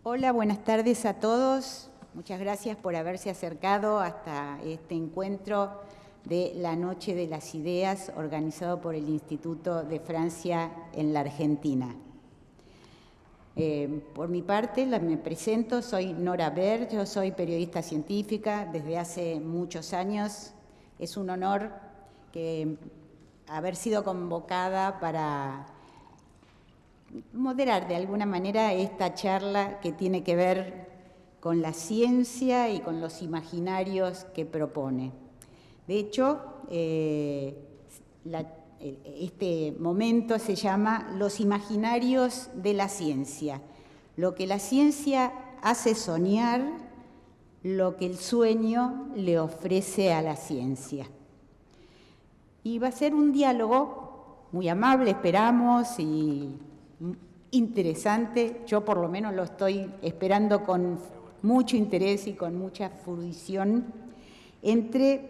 Hola, buenas tardes a todos. Muchas gracias por haberse acercado hasta este encuentro de la Noche de las Ideas organizado por el Instituto de Francia en la Argentina. Por mi parte, me presento, soy Nora Ber, yo soy periodista científica desde hace muchos años. Es un honor haber sido convocada para moderar de alguna manera esta charla que tiene que ver con la ciencia y con los imaginarios que propone. De hecho, este momento se llama Los imaginarios de la ciencia. Lo que la ciencia hace soñar, lo que el sueño le ofrece a la ciencia. Y va a ser un diálogo muy amable, esperamos, y interesante. Yo por lo menos lo estoy esperando con mucho interés y con mucha fruición entre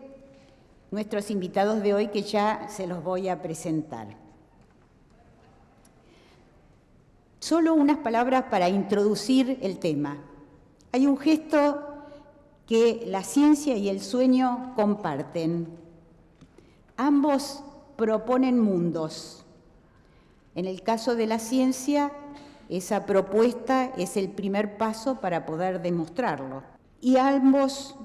nuestros invitados de hoy, que ya se los voy a presentar. Solo unas palabras para introducir el tema. Hay un gesto que la ciencia y el sueño comparten. Ambos proponen mundos. En el caso de la ciencia, esa propuesta es el primer paso para poder demostrarlo. Y ambos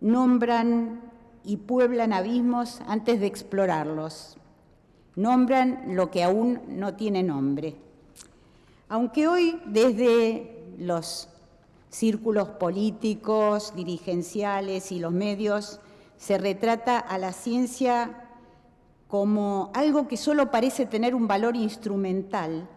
nombran y pueblan abismos antes de explorarlos. Nombran lo que aún no tiene nombre. Aunque hoy, desde los círculos políticos, dirigenciales y los medios, se retrata a la ciencia como algo que solo parece tener un valor instrumental,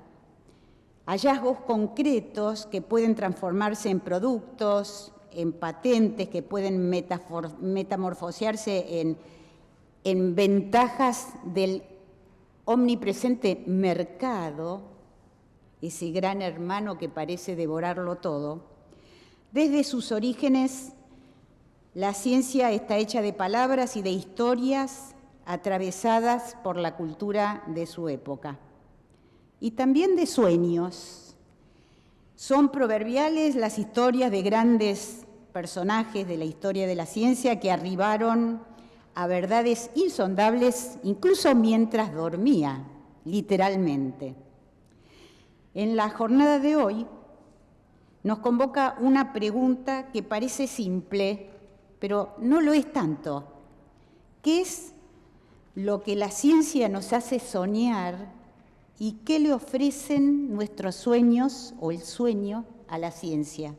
hallazgos concretos que pueden transformarse en productos, en patentes, que pueden metamorfosearse en ventajas del omnipresente mercado, ese gran hermano que parece devorarlo todo. Desde sus orígenes, la ciencia está hecha de palabras y de historias atravesadas por la cultura de su época. Y también de sueños. Son proverbiales las historias de grandes personajes de la historia de la ciencia que arribaron a verdades insondables incluso mientras dormía, literalmente. En la jornada de hoy nos convoca una pregunta que parece simple, pero no lo es tanto. ¿Qué es lo que la ciencia nos hace soñar y qué le ofrecen nuestros sueños o el sueño a la ciencia?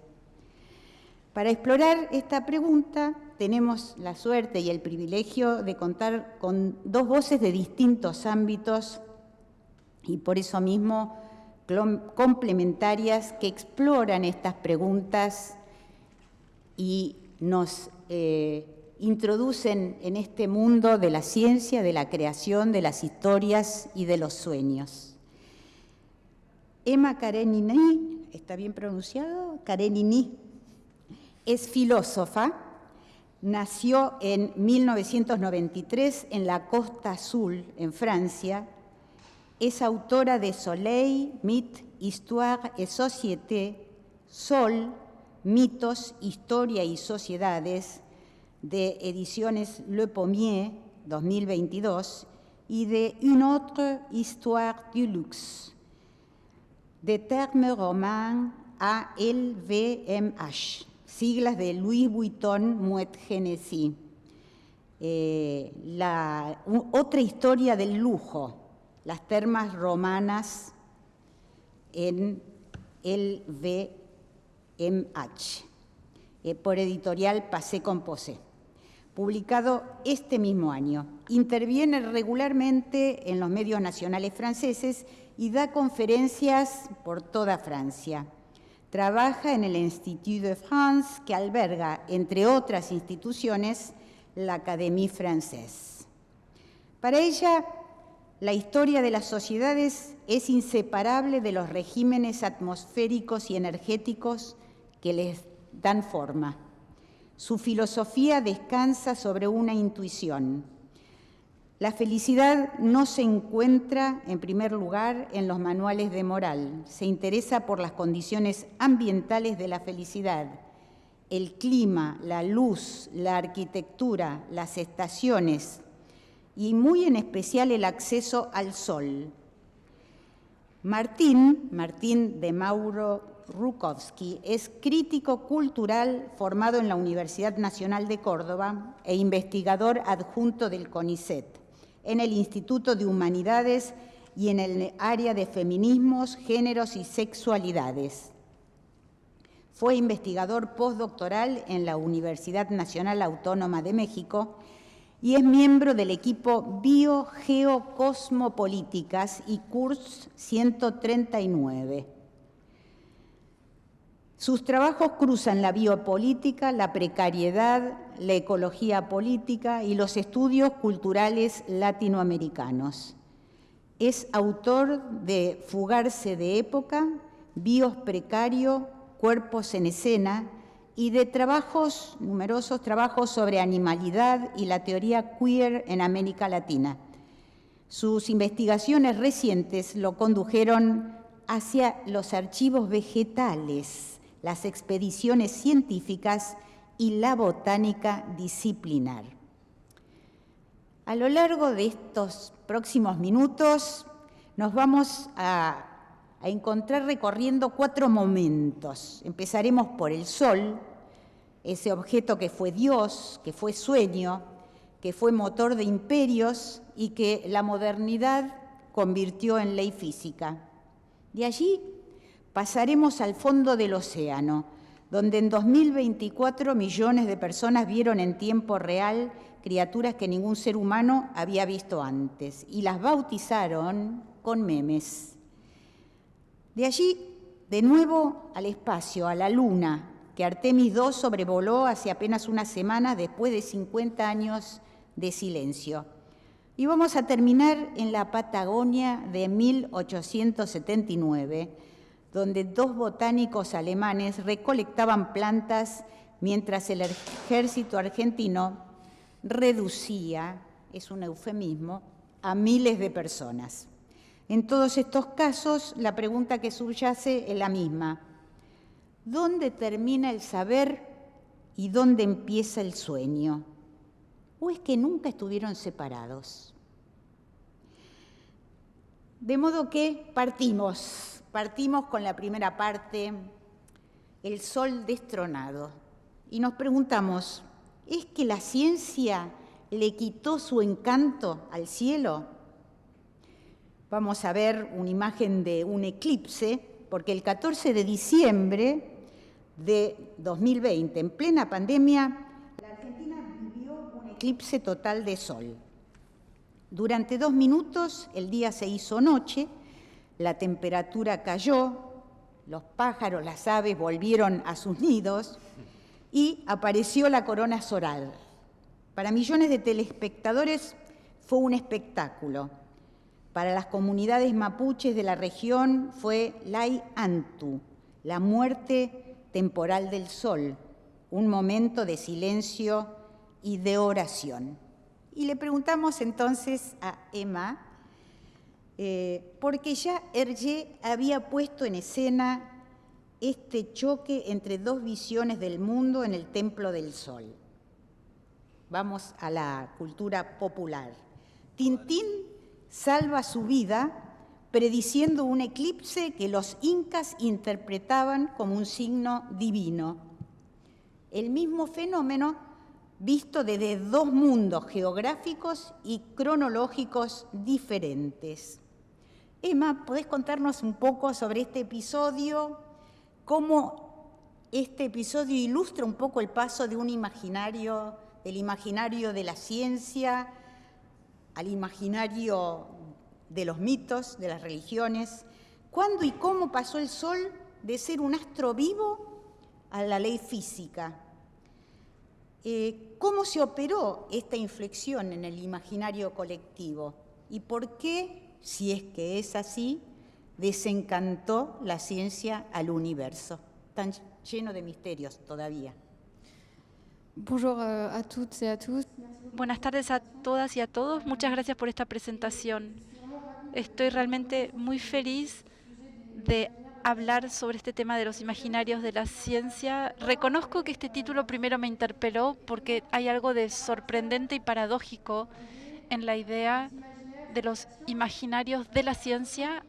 Para explorar esta pregunta tenemos la suerte y el privilegio de contar con dos voces de distintos ámbitos y por eso mismo complementarias que exploran estas preguntas y nos introducen en este mundo de la ciencia, de la creación, de las historias y de los sueños. Emma Karenini, ¿está bien pronunciado? Karenini, es filósofa, nació en 1993 en la Costa Azul, en Francia, es autora de Soleil, Mythes, Histoire et Société, Sol, Mitos, Historia y Sociedades, de Ediciones Le Pommier, 2022, y de Une autre histoire du luxe, de Termes Romains à LVMH, siglas de Louis Vuitton Moet Hennessy. Otra historia del lujo, las termas romanas en LVMH, por editorial Passé Composé, publicado este mismo año. Interviene regularmente en los medios nacionales franceses y da conferencias por toda Francia. Trabaja en el Institut de France, que alberga, entre otras instituciones, la Académie Française. Para ella, la historia de las sociedades es inseparable de los regímenes atmosféricos y energéticos que les dan forma. Su filosofía descansa sobre una intuición. La felicidad no se encuentra, en primer lugar, en los manuales de moral. Se interesa por las condiciones ambientales de la felicidad, el clima, la luz, la arquitectura, las estaciones y muy en especial el acceso al sol. Martín de Mauro Rukowski es crítico cultural formado en la Universidad Nacional de Córdoba e investigador adjunto del CONICET, en el Instituto de Humanidades y en el área de feminismos, géneros y sexualidades. Fue investigador postdoctoral en la Universidad Nacional Autónoma de México y es miembro del equipo Biogeocosmopolíticas y CURS 139. Sus trabajos cruzan la biopolítica, la precariedad, la ecología política y los estudios culturales latinoamericanos. Es autor de Fugarse de época, Bios precario, Cuerpos en escena y de numerosos trabajos sobre animalidad y la teoría queer en América Latina. Sus investigaciones recientes lo condujeron hacia los archivos vegetales, las expediciones científicas y la botánica disciplinar. A lo largo de estos próximos minutos nos vamos a encontrar recorriendo 4 momentos. Empezaremos por el sol, ese objeto que fue Dios, que fue sueño, que fue motor de imperios y que la modernidad convirtió en ley física. De allí pasaremos al fondo del océano, donde en 2024 millones de personas vieron en tiempo real criaturas que ningún ser humano había visto antes y las bautizaron con memes. De allí, de nuevo al espacio, a la Luna, que Artemis II sobrevoló hace apenas unas semanas después de 50 años de silencio. Y vamos a terminar en la Patagonia de 1879, donde 2 botánicos alemanes recolectaban plantas mientras el ejército argentino reducía, es un eufemismo, a miles de personas. En todos estos casos, la pregunta que subyace es la misma. ¿Dónde termina el saber y dónde empieza el sueño? ¿O es que nunca estuvieron separados? De modo que partimos con la primera parte, el sol destronado, y nos preguntamos, ¿es que la ciencia le quitó su encanto al cielo? Vamos a ver una imagen de un eclipse, porque el 14 de diciembre de 2020, en plena pandemia, la Argentina vivió un eclipse total de sol. Durante 2 minutos el día se hizo noche, la temperatura cayó, los pájaros, las aves volvieron a sus nidos y apareció la corona solar. Para millones de telespectadores fue un espectáculo. Para las comunidades mapuches de la región fue Lai Antu, la muerte temporal del sol, un momento de silencio y de oración. Y le preguntamos entonces a Emma, porque ya Hergé había puesto en escena este choque entre 2 visiones del mundo en el Templo del Sol. Vamos a la cultura popular. Tintín salva su vida prediciendo un eclipse que los incas interpretaban como un signo divino. El mismo fenómeno visto desde 2 mundos geográficos y cronológicos diferentes. Emma, ¿podés contarnos un poco sobre este episodio? ¿Cómo este episodio ilustra un poco el paso de un imaginario, del imaginario de la ciencia al imaginario de los mitos, de las religiones? ¿Cuándo y cómo pasó el sol de ser un astro vivo a la ley física? ¿Cómo se operó esta inflexión en el imaginario colectivo? ¿Y por qué, si es que es así, desencantó la ciencia al universo, tan lleno de misterios todavía? Bonjour à toutes et à tous. Buenas tardes a todas y a todos. Muchas gracias por esta presentación. Estoy realmente muy feliz de hablar sobre este tema de los imaginarios de la ciencia. Reconozco que este título primero me interpeló porque hay algo de sorprendente y paradójico en la idea de los imaginarios de la ciencia.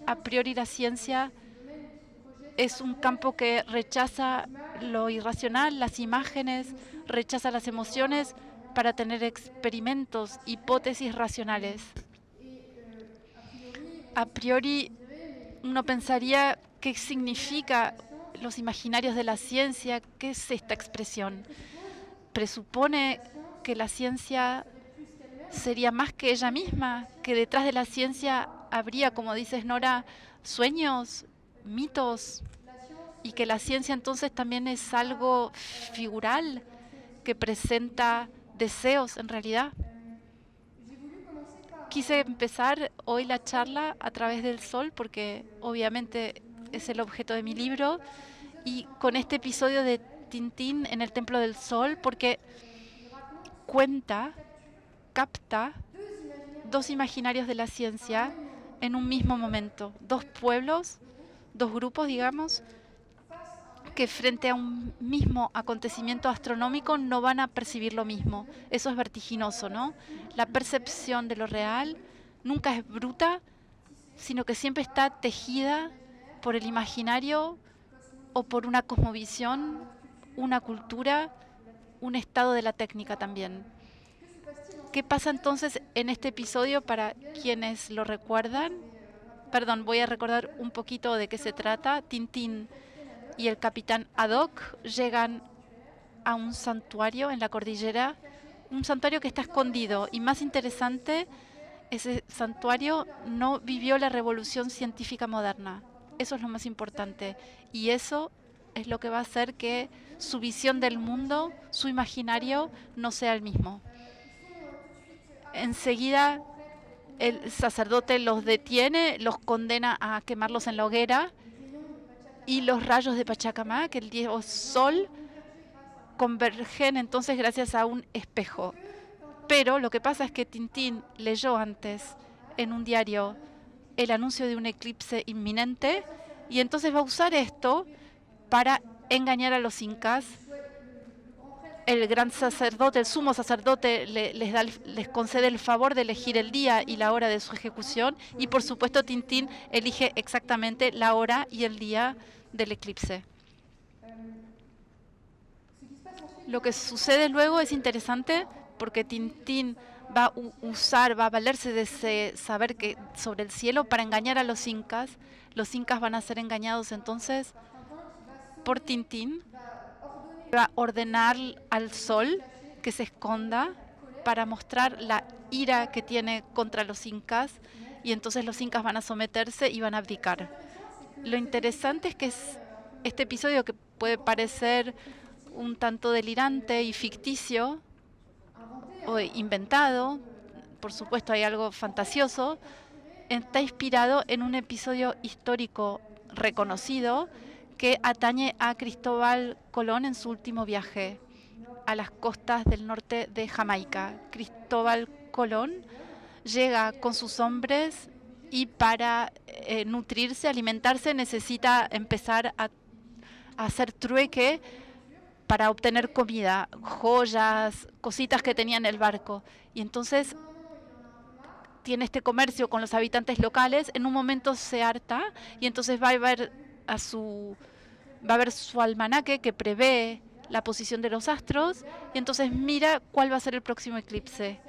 A priori, la ciencia es un campo que rechaza lo irracional, las imágenes, rechaza las emociones para tener experimentos, hipótesis racionales. A priori, uno pensaría qué significa los imaginarios de la ciencia, qué es esta expresión. Presupone que la ciencia sería más que ella misma, que detrás de la ciencia habría, como dices Nora, sueños, mitos, y que la ciencia entonces también es algo figural que presenta deseos en realidad. Quise empezar hoy la charla a través del sol porque obviamente es el objeto de mi libro y con este episodio de Tintín en el Templo del Sol porque cuenta, capta dos imaginarios de la ciencia en un mismo momento, dos pueblos, dos grupos, digamos, que frente a un mismo acontecimiento astronómico no van a percibir lo mismo. Eso es vertiginoso, ¿no? La percepción de lo real nunca es bruta, sino que siempre está tejida por el imaginario o por una cosmovisión, una cultura, un estado de la técnica también. ¿Qué pasa entonces en este episodio para quienes lo recuerdan? Perdón, voy a recordar un poquito de qué se trata. Tintín y el capitán Haddock llegan a un santuario en la cordillera, un santuario que está escondido y más interesante, ese santuario no vivió la revolución científica moderna. Eso es lo más importante y eso es lo que va a hacer que su visión del mundo, su imaginario, no sea el mismo. Enseguida el sacerdote los detiene, los condena a quemarlos en la hoguera y los rayos de Pachacamac, el dios sol, convergen entonces gracias a un espejo. Pero lo que pasa es que Tintín leyó antes en un diario el anuncio de un eclipse inminente y entonces va a usar esto para engañar a los incas. El gran sacerdote, el sumo sacerdote, les concede el favor de elegir el día y la hora de su ejecución y por supuesto Tintín elige exactamente la hora y el día del eclipse. Lo que sucede luego es interesante porque Tintín va a usar, va a valerse de ese saber que sobre el cielo para engañar a los incas. Los incas van a ser engañados entonces por Tintín. Va a ordenar al sol que se esconda para mostrar la ira que tiene contra los incas y entonces los incas van a someterse y van a abdicar. Lo interesante es que es este episodio que puede parecer un tanto delirante y ficticio o inventado, por supuesto hay algo fantasioso, está inspirado en un episodio histórico reconocido que atañe a Cristóbal Colón en su último viaje a las costas del norte de Jamaica. Cristóbal Colón llega con sus hombres y para nutrirse, alimentarse, necesita empezar a hacer trueque para obtener comida, joyas, cositas que tenía en el barco. Y entonces tiene este comercio con los habitantes locales, en un momento se harta y entonces va a ver su almanaque que prevé la posición de los astros y entonces mira cuál va a ser el próximo eclipse.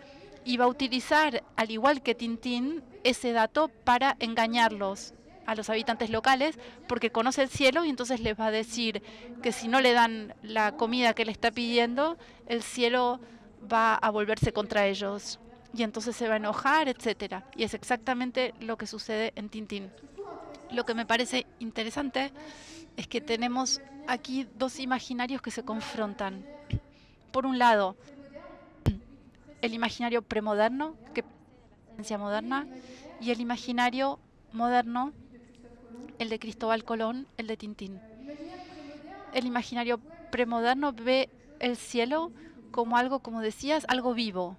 Y va a utilizar, al igual que Tintín, ese dato para engañarlos a los habitantes locales porque conoce el cielo y entonces les va a decir que si no le dan la comida que le está pidiendo, el cielo va a volverse contra ellos y entonces se va a enojar, etcétera. Y es exactamente lo que sucede en Tintín. Lo que me parece interesante es que tenemos aquí dos imaginarios que se confrontan. Por un lado, el imaginario premoderno, que es la ciencia moderna, y el imaginario moderno, el de Cristóbal Colón, el de Tintín. El imaginario premoderno ve el cielo como algo, como decías, algo vivo.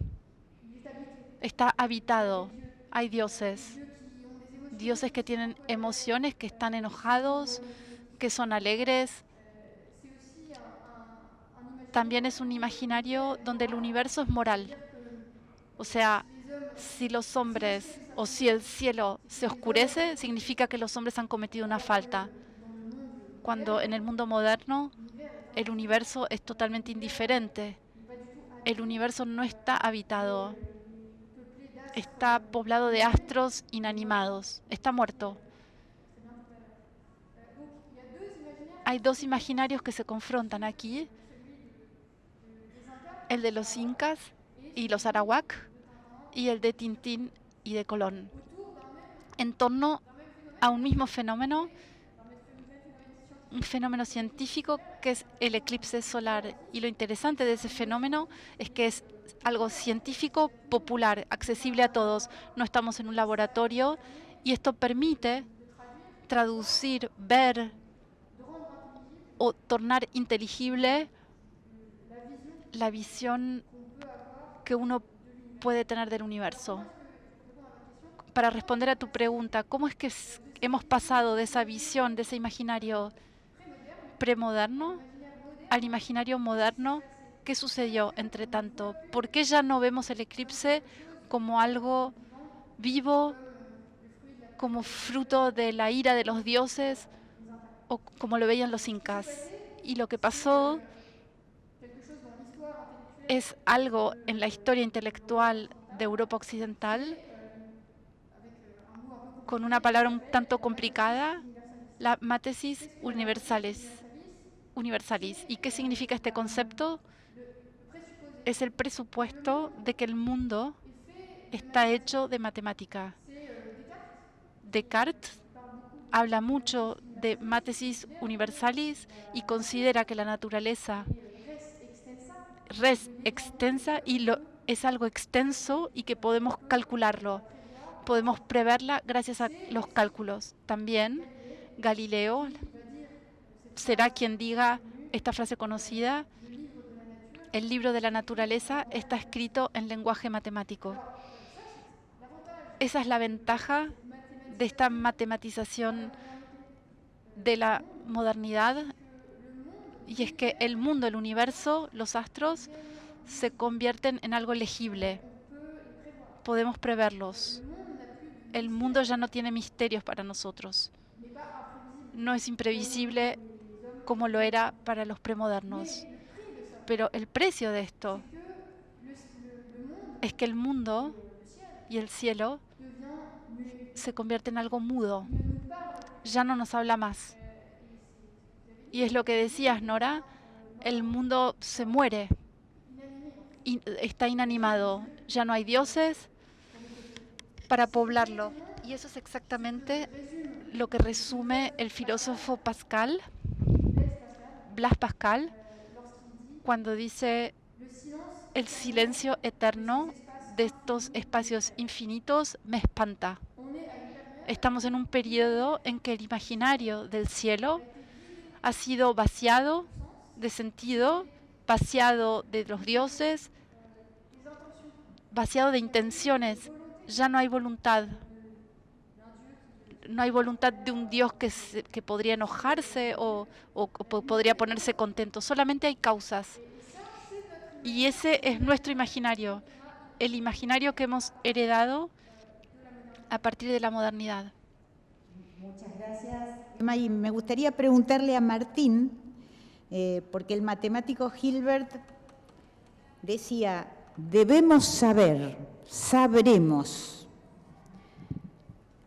Está habitado. Hay dioses. Dioses que tienen emociones, que están enojados, que son alegres. También es un imaginario donde el universo es moral. O sea, si los hombres o si el cielo se oscurece, significa que los hombres han cometido una falta. Cuando en el mundo moderno el universo es totalmente indiferente. El universo no está habitado. Está poblado de astros inanimados. Está muerto. Hay dos imaginarios que se confrontan aquí. El de los incas y los arawak y el de Tintín y de Colón. En torno a un mismo fenómeno, un fenómeno científico que es el eclipse solar. Y lo interesante de ese fenómeno es que es algo científico popular, accesible a todos. No estamos en un laboratorio y esto permite traducir, ver o tornar inteligible la visión que uno puede tener del universo. Para responder a tu pregunta, ¿cómo es que hemos pasado de esa visión, de ese imaginario premoderno al imaginario moderno? ¿Qué sucedió entre tanto? ¿Por qué ya no vemos el eclipse como algo vivo, como fruto de la ira de los dioses o como lo veían los incas? Y lo que pasó es algo en la historia intelectual de Europa Occidental, con una palabra un tanto complicada, la matesis universalis. ¿Y qué significa este concepto? Es el presupuesto de que el mundo está hecho de matemática. Descartes habla mucho de matesis universalis y considera que la naturaleza res extensa y es algo extenso y que podemos calcularlo. Podemos preverla gracias a los cálculos. También Galileo será quien diga esta frase conocida: el libro de la naturaleza está escrito en lenguaje matemático. Esa es la ventaja de esta matematización de la modernidad, y es que el mundo, el universo, los astros, se convierten en algo legible. Podemos preverlos. El mundo ya no tiene misterios para nosotros. No es imprevisible como lo era para los premodernos. Pero el precio de esto es que el mundo y el cielo se convierten en algo mudo. Ya no nos habla más. Y es lo que decías, Nora, el mundo se muere, está inanimado, ya no hay dioses para poblarlo. Y eso es exactamente lo que resume el filósofo Blaise Pascal, cuando dice: el silencio eterno de estos espacios infinitos me espanta. Estamos en un periodo en que el imaginario del cielo ha sido vaciado de sentido, vaciado de los dioses, vaciado de intenciones. Ya no hay voluntad. No hay voluntad de un Dios que podría enojarse o podría ponerse contento. Solamente hay causas. Y ese es nuestro imaginario, el imaginario que hemos heredado a partir de la modernidad. Muchas gracias. Y me gustaría preguntarle a Martín, porque el matemático Hilbert decía: debemos saber, sabremos.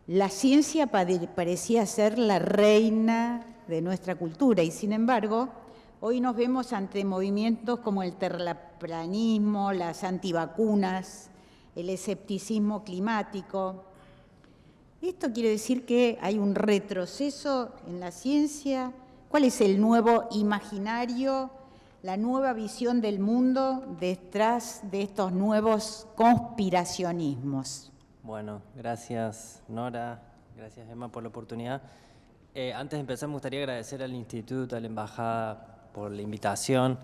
La ciencia parecía ser la reina de nuestra cultura y, sin embargo, hoy nos vemos ante movimientos como el terraplanismo, las antivacunas, el escepticismo climático. ¿Esto quiere decir que hay un retroceso en la ciencia? ¿Cuál es el nuevo imaginario, la nueva visión del mundo detrás de estos nuevos conspiracionismos? Bueno, gracias Nora, gracias Emma por la oportunidad. Antes de empezar me gustaría agradecer al Instituto, a la Embajada por la invitación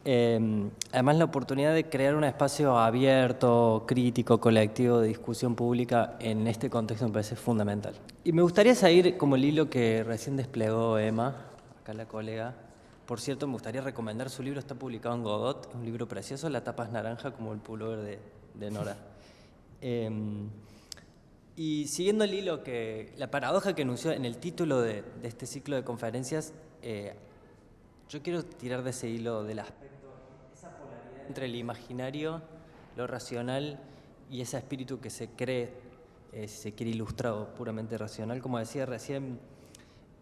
Además, la oportunidad de crear un espacio abierto, crítico, colectivo, de discusión pública en este contexto me parece fundamental. Y me gustaría seguir como el hilo que recién desplegó Emma, acá la colega. Por cierto, me gustaría recomendar su libro, está publicado en Godot, es un libro precioso, la tapa es naranja como el pullover de Nora. Y siguiendo el hilo, la paradoja que anunció en el título de este ciclo de conferencias, yo quiero tirar de ese hilo del aspecto, esa polaridad entre el imaginario, lo racional y ese espíritu que se cree, si se quiere, ilustrado, puramente racional. Como decía recién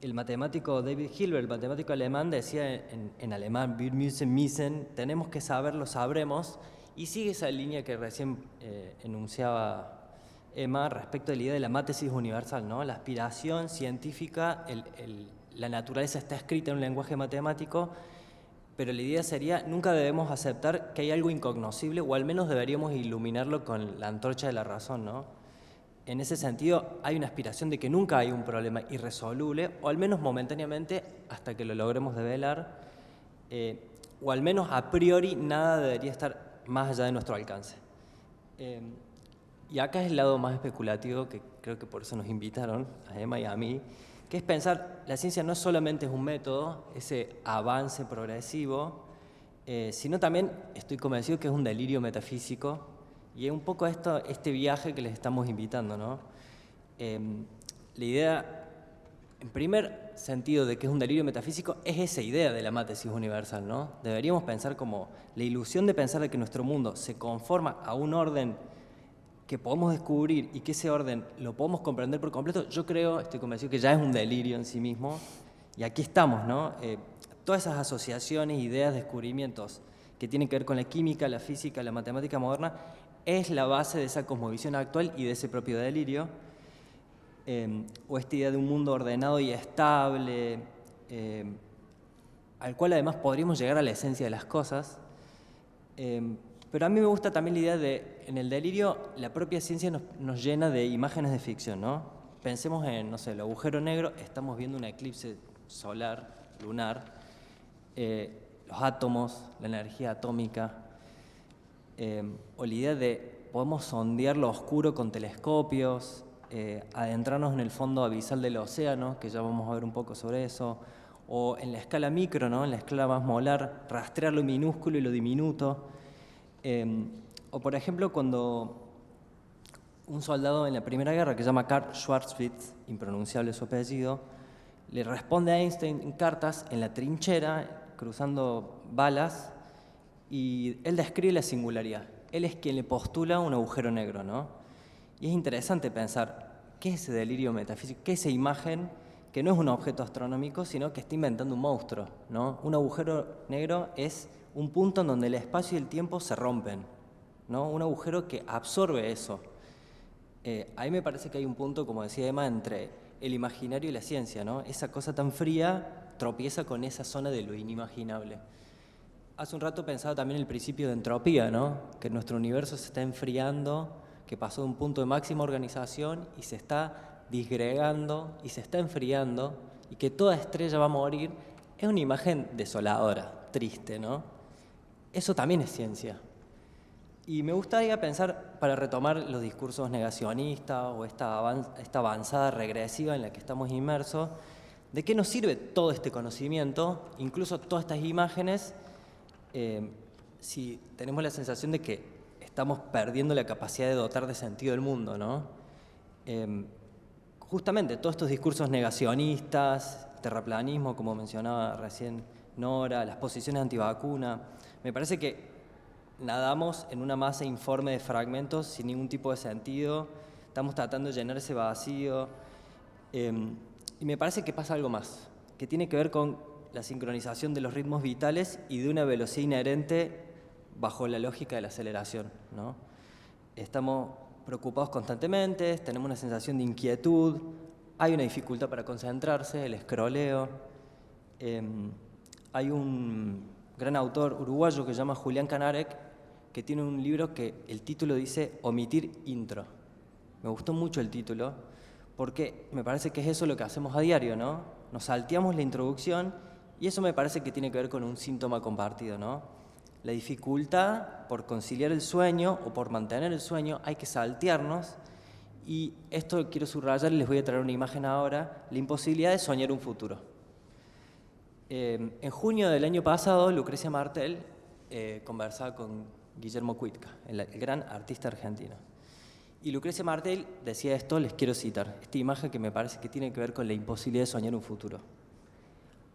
el matemático David Hilbert, el matemático alemán, decía en alemán, wir müssen wissen, tenemos que saber, lo sabremos, y sigue esa línea que recién enunciaba Emma respecto de la idea de la mátesis universal, ¿no? La aspiración científica, la naturaleza está escrita en un lenguaje matemático, pero la idea sería, nunca debemos aceptar que hay algo incognoscible, o al menos deberíamos iluminarlo con la antorcha de la razón, ¿no? En ese sentido, hay una aspiración de que nunca hay un problema irresoluble, o al menos momentáneamente, hasta que lo logremos develar, o al menos a priori nada debería estar más allá de nuestro alcance. Y acá es el lado más especulativo, que creo que por eso nos invitaron, a Emma y a mí, que es pensar, la ciencia no solamente es un método, ese avance progresivo, sino también estoy convencido que es un delirio metafísico, y es un poco este viaje que les estamos invitando, ¿no? La idea, en primer sentido, de que es un delirio metafísico, es esa idea de la mátesis universal, ¿no? Deberíamos pensar como la ilusión de pensar de que nuestro mundo se conforma a un orden que podemos descubrir y que ese orden lo podemos comprender por completo. Yo creo, estoy convencido que ya es un delirio en sí mismo, y aquí estamos, ¿no? Todas esas asociaciones, ideas, descubrimientos que tienen que ver con la química, la física, la matemática moderna, es la base de esa cosmovisión actual y de ese propio delirio, o esta idea de un mundo ordenado y estable, al cual además podríamos llegar a la esencia de las cosas. Pero a mí me gusta también la idea de, en el delirio, la propia ciencia nos llena de imágenes de ficción, ¿no? Pensemos en, no sé, el agujero negro, estamos viendo un eclipse solar, lunar, los átomos, la energía atómica, o la idea de podemos sondear lo oscuro con telescopios, adentrarnos en el fondo abisal del océano, que ya vamos a ver un poco sobre eso, o en la escala micro, ¿no? En la escala más molar, rastrear lo minúsculo y lo diminuto. O por ejemplo, cuando un soldado en la Primera Guerra, que se llama Karl Schwarzwitz, impronunciable su apellido, le responde a Einstein en cartas en la trinchera, cruzando balas, y él describe la singularidad. Él es quien le postula un agujero negro, ¿no? Y es interesante pensar, ¿qué es ese delirio metafísico? ¿Qué es esa imagen que no es un objeto astronómico, sino que está inventando un monstruo, ¿no? Un agujero negro es un punto en donde el espacio y el tiempo se rompen, ¿no? Un agujero que absorbe eso. Ahí me parece que hay un punto, como decía Emma, entre el imaginario y la ciencia, ¿no? Esa cosa tan fría tropieza con esa zona de lo inimaginable. Hace un rato pensaba también el principio de entropía, ¿no? Que nuestro universo se está enfriando, que pasó de un punto de máxima organización y se está disgregando y se está enfriando, y que toda estrella va a morir. Es una imagen desoladora, triste, ¿no? Eso también es ciencia. Y me gustaría pensar, para retomar los discursos negacionistas o esta avanzada regresiva en la que estamos inmersos, ¿de qué nos sirve todo este conocimiento, incluso todas estas imágenes, si tenemos la sensación de que estamos perdiendo la capacidad de dotar de sentido el mundo, ¿no? Justamente todos estos discursos negacionistas, terraplanismo, como mencionaba recién Nora, las posiciones antivacuna, me parece que nadamos en una masa informe de fragmentos sin ningún tipo de sentido, estamos tratando de llenar ese vacío, y me parece que pasa algo más, que tiene que ver con la sincronización de los ritmos vitales y de una velocidad inherente bajo la lógica de la aceleración, ¿no? Estamos preocupados constantemente, tenemos una sensación de inquietud, hay una dificultad para concentrarse, el escroleo. Hay un gran autor uruguayo que se llama Julián Canarek, que tiene un libro que el título dice Omitir intro. Me gustó mucho el título, porque me parece que es eso lo que hacemos a diario, ¿no? Nos salteamos la introducción, y eso me parece que tiene que ver con un síntoma compartido, ¿no? la dificultad por conciliar el sueño o por mantener el sueño, hay que saltearnos. Y esto quiero subrayar y les voy a traer una imagen ahora, la imposibilidad de soñar un futuro. En junio del año pasado, Lucrecia Martel conversaba con Guillermo Cuitca, el gran artista argentino. Y Lucrecia Martel decía esto, les quiero citar, esta imagen que me parece que tiene que ver con la imposibilidad de soñar un futuro.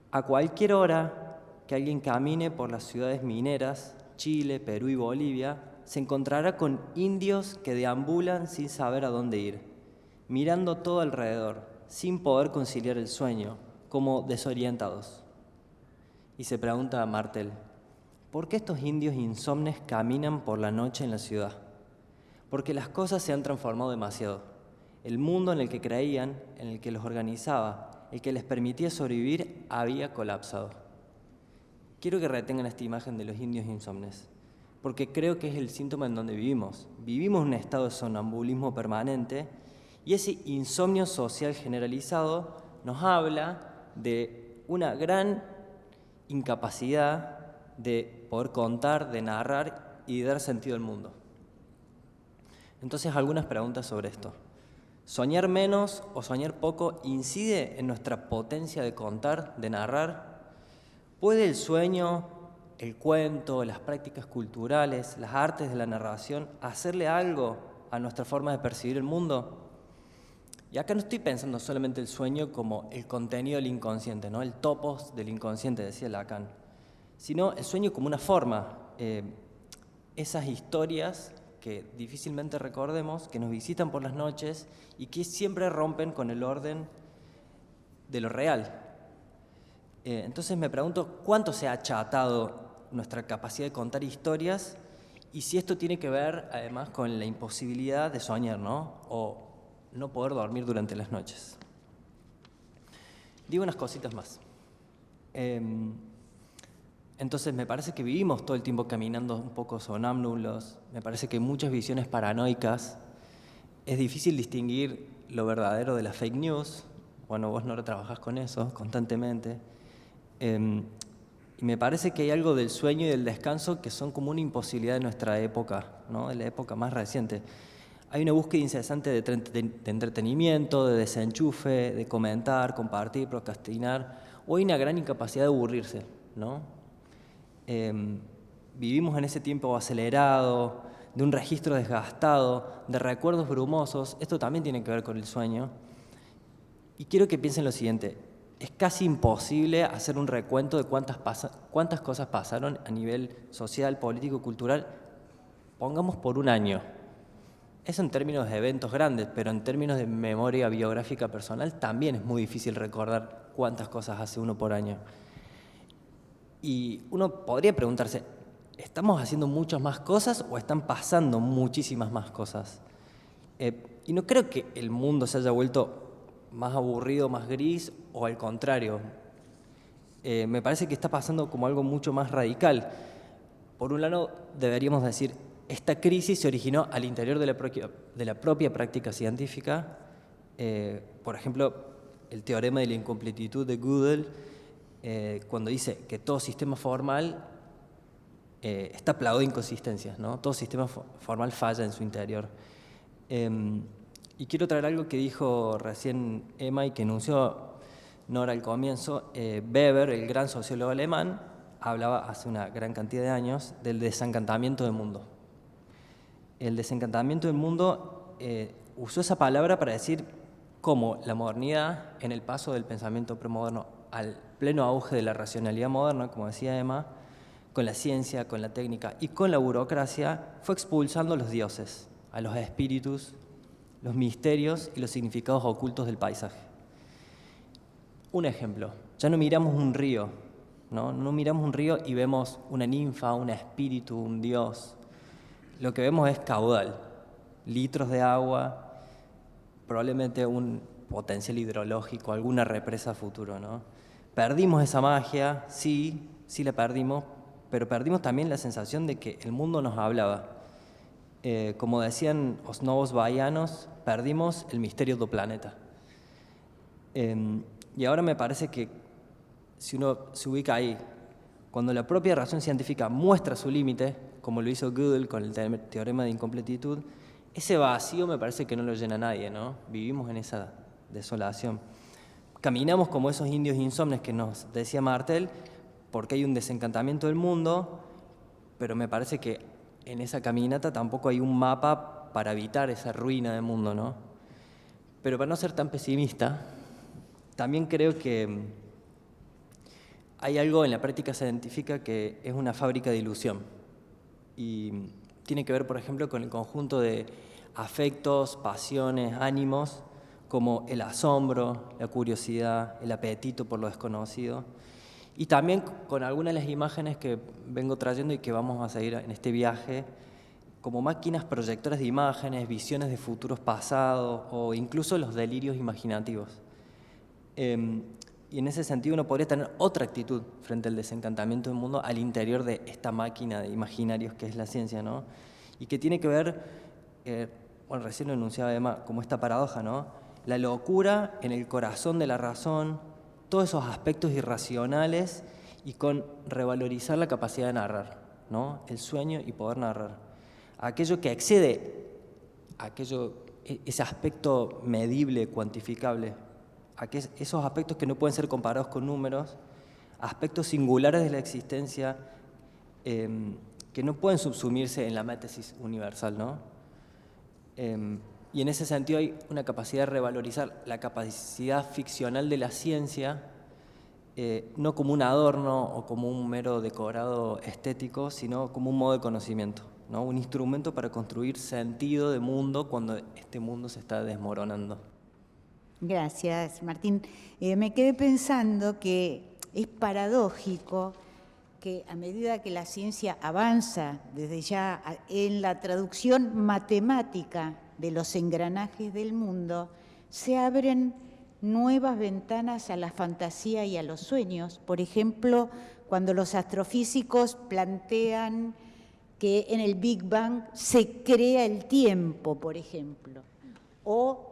A cualquier hora que alguien camine por las ciudades mineras, Chile, Perú y Bolivia, se encontrará con indios que deambulan sin saber a dónde ir, mirando todo alrededor, sin poder conciliar el sueño, como desorientados. Y se pregunta a Martel, ¿por qué estos indios insomnes caminan por la noche en la ciudad? Porque las cosas se han transformado demasiado. El mundo en el que creían, en el que los organizaba, el que les permitía sobrevivir, había colapsado. Quiero que retengan esta imagen de los indios insomnes, porque creo que es el síntoma en donde vivimos. Vivimos en un estado de sonambulismo permanente y ese insomnio social generalizado nos habla de una gran incapacidad de poder contar, de narrar y de dar sentido al mundo. Entonces, algunas preguntas sobre esto. ¿Soñar menos o soñar poco incide en nuestra potencia de contar, de narrar? ¿Puede el sueño, el cuento, las prácticas culturales, las artes de la narración hacerle algo a nuestra forma de percibir el mundo? Y acá no estoy pensando solamente el sueño como el contenido del inconsciente, ¿no? El topos del inconsciente, decía Lacan, sino el sueño como una forma, esas historias que difícilmente recordemos, que nos visitan por las noches y que siempre rompen con el orden de lo real. Entonces me pregunto, ¿cuánto se ha achatado nuestra capacidad de contar historias? Y si esto tiene que ver, además, con la imposibilidad de soñar, ¿no? O no poder dormir durante las noches. Digo unas cositas más. Entonces me parece que vivimos todo el tiempo caminando un poco sonámbulos, me parece que hay muchas visiones paranoicas, es difícil distinguir lo verdadero de las fake news, bueno, vos no trabajás con eso constantemente, y me parece que hay algo del sueño y del descanso que son como una imposibilidad de nuestra época, ¿no? De la época más reciente. Hay una búsqueda incesante de entretenimiento, de desenchufe, de comentar, compartir, procrastinar, o hay una gran incapacidad de aburrirse, ¿no? Vivimos en ese tiempo acelerado, de un registro desgastado, de recuerdos brumosos. Esto también tiene que ver con el sueño. Y quiero que piensen lo siguiente. Es casi imposible hacer un recuento de cuántas cosas pasaron a nivel social, político, cultural, pongamos por un año. Eso en términos de eventos grandes, pero en términos de memoria biográfica personal también es muy difícil recordar cuántas cosas hace uno por año. Y uno podría preguntarse, ¿estamos haciendo muchas más cosas o están pasando muchísimas más cosas? Y no creo que el mundo se haya vuelto más aburrido, más gris, o al contrario. Me parece que está pasando como algo mucho más radical. Por un lado, deberíamos decir, esta crisis se originó al interior de la propia práctica científica. Por ejemplo, el teorema de la incompletitud de Gödel, cuando dice que todo sistema formal está plagado de inconsistencias, ¿no? Todo sistema formal falla en su interior. Y quiero traer algo que dijo recién Emma y que enunció Nora al comienzo. Weber, el gran sociólogo alemán, hablaba hace una gran cantidad de años del desencantamiento del mundo. El desencantamiento del mundo usó esa palabra para decir cómo la modernidad, en el paso del pensamiento premoderno al pleno auge de la racionalidad moderna, como decía Emma, con la ciencia, con la técnica y con la burocracia, fue expulsando a los dioses, a los espíritus, los misterios y los significados ocultos del paisaje. Un ejemplo, ya no miramos un río, ¿no? No miramos un río y vemos una ninfa, un espíritu, un dios. Lo que vemos es caudal, litros de agua, probablemente un potencial hidrológico, alguna represa a futuro, ¿no? Perdimos esa magia, sí la perdimos, pero perdimos también la sensación de que el mundo nos hablaba. Como decían los novos baianos, perdimos el misterio del planeta. Y ahora me parece que si uno se ubica ahí, Cuando la propia razón científica muestra su límite, como lo hizo Gödel con el teorema de incompletitud, ese vacío me parece que no lo llena nadie, ¿no? Vivimos en esa desolación. Caminamos como esos indios insomnes que nos decía Martel, porque hay un desencantamiento del mundo, pero me parece que en esa caminata tampoco hay un mapa para evitar esa ruina del mundo, ¿no? Pero para no ser tan pesimista, también creo que hay algo en la práctica científica que es una fábrica de ilusión. Y tiene que ver, por ejemplo, con el conjunto de afectos, pasiones, ánimos, como el asombro, la curiosidad, el apetito por lo desconocido. Y también con algunas de las imágenes que vengo trayendo y que vamos a seguir en este viaje, como máquinas proyectoras de imágenes, visiones de futuros pasados o incluso los delirios imaginativos. Y en ese sentido uno podría tener otra actitud frente al desencantamiento del mundo al interior de esta máquina de imaginarios que es la ciencia, ¿no? Y que tiene que ver, bueno, recién lo enunciaba Emma, como esta paradoja, ¿no? La locura en el corazón de la razón, todos esos aspectos irracionales y con revalorizar la capacidad de narrar, ¿no? El sueño y poder narrar. Aquello que excede, ese aspecto medible, cuantificable, esos aspectos que no pueden ser comparados con números, aspectos singulares de la existencia que no pueden subsumirse en la métesis universal, ¿no? Y en ese sentido hay una capacidad de revalorizar la capacidad ficcional de la ciencia, no como un adorno o como un mero decorado estético, sino como un modo de conocimiento, ¿no? Un instrumento para construir sentido de mundo cuando este mundo se está desmoronando. Gracias, Martín. Me quedé pensando que es paradójico que a medida que la ciencia avanza desde ya en la traducción matemática de los engranajes del mundo, se abren nuevas ventanas a la fantasía y a los sueños. Por ejemplo, cuando los astrofísicos plantean que en el Big Bang se crea el tiempo, por ejemplo, o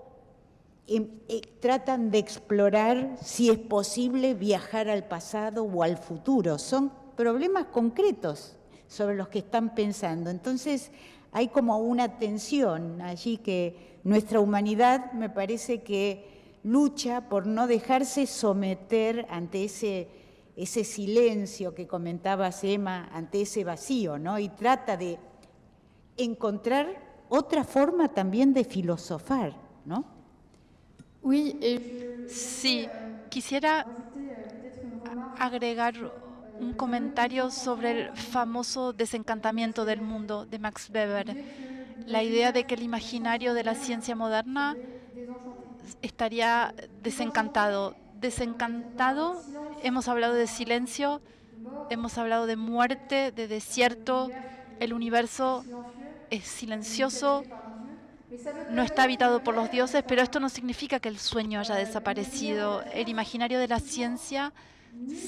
tratan de explorar si es posible viajar al pasado o al futuro. Son problemas concretos sobre los que están pensando. Entonces, hay como una tensión allí que nuestra humanidad me parece que lucha por no dejarse someter ante ese silencio que comentabas, Emma, ante ese vacío, ¿no? Y trata de encontrar otra forma también de filosofar, ¿no? Oui, et Sí, quisiera agregar un comentario sobre el famoso desencantamiento del mundo de Max Weber. La idea de que el imaginario de la ciencia moderna estaría desencantado. Desencantado, hemos hablado de silencio, hemos hablado de muerte, de desierto, el universo es silencioso, no está habitado por los dioses, pero esto no significa que el sueño haya desaparecido. El imaginario de la ciencia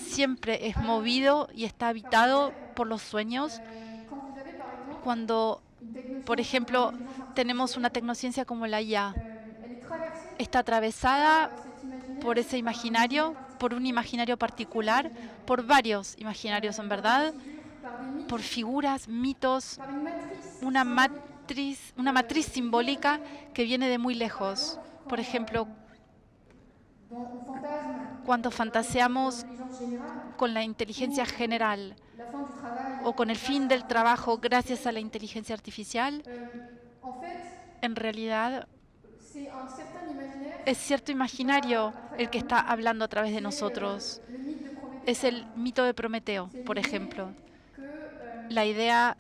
siempre es movido y está habitado por los sueños. Cuando, por ejemplo, tenemos una tecnociencia como la IA, está atravesada por ese imaginario, por un imaginario particular, por varios imaginarios en verdad, por figuras, mitos, una matriz simbólica que viene de muy lejos. Por ejemplo, cuando fantaseamos con la inteligencia general o con el fin del trabajo gracias a la inteligencia artificial, en realidad es cierto imaginario el que está hablando a través de nosotros. Es el mito de Prometeo, por ejemplo. La idea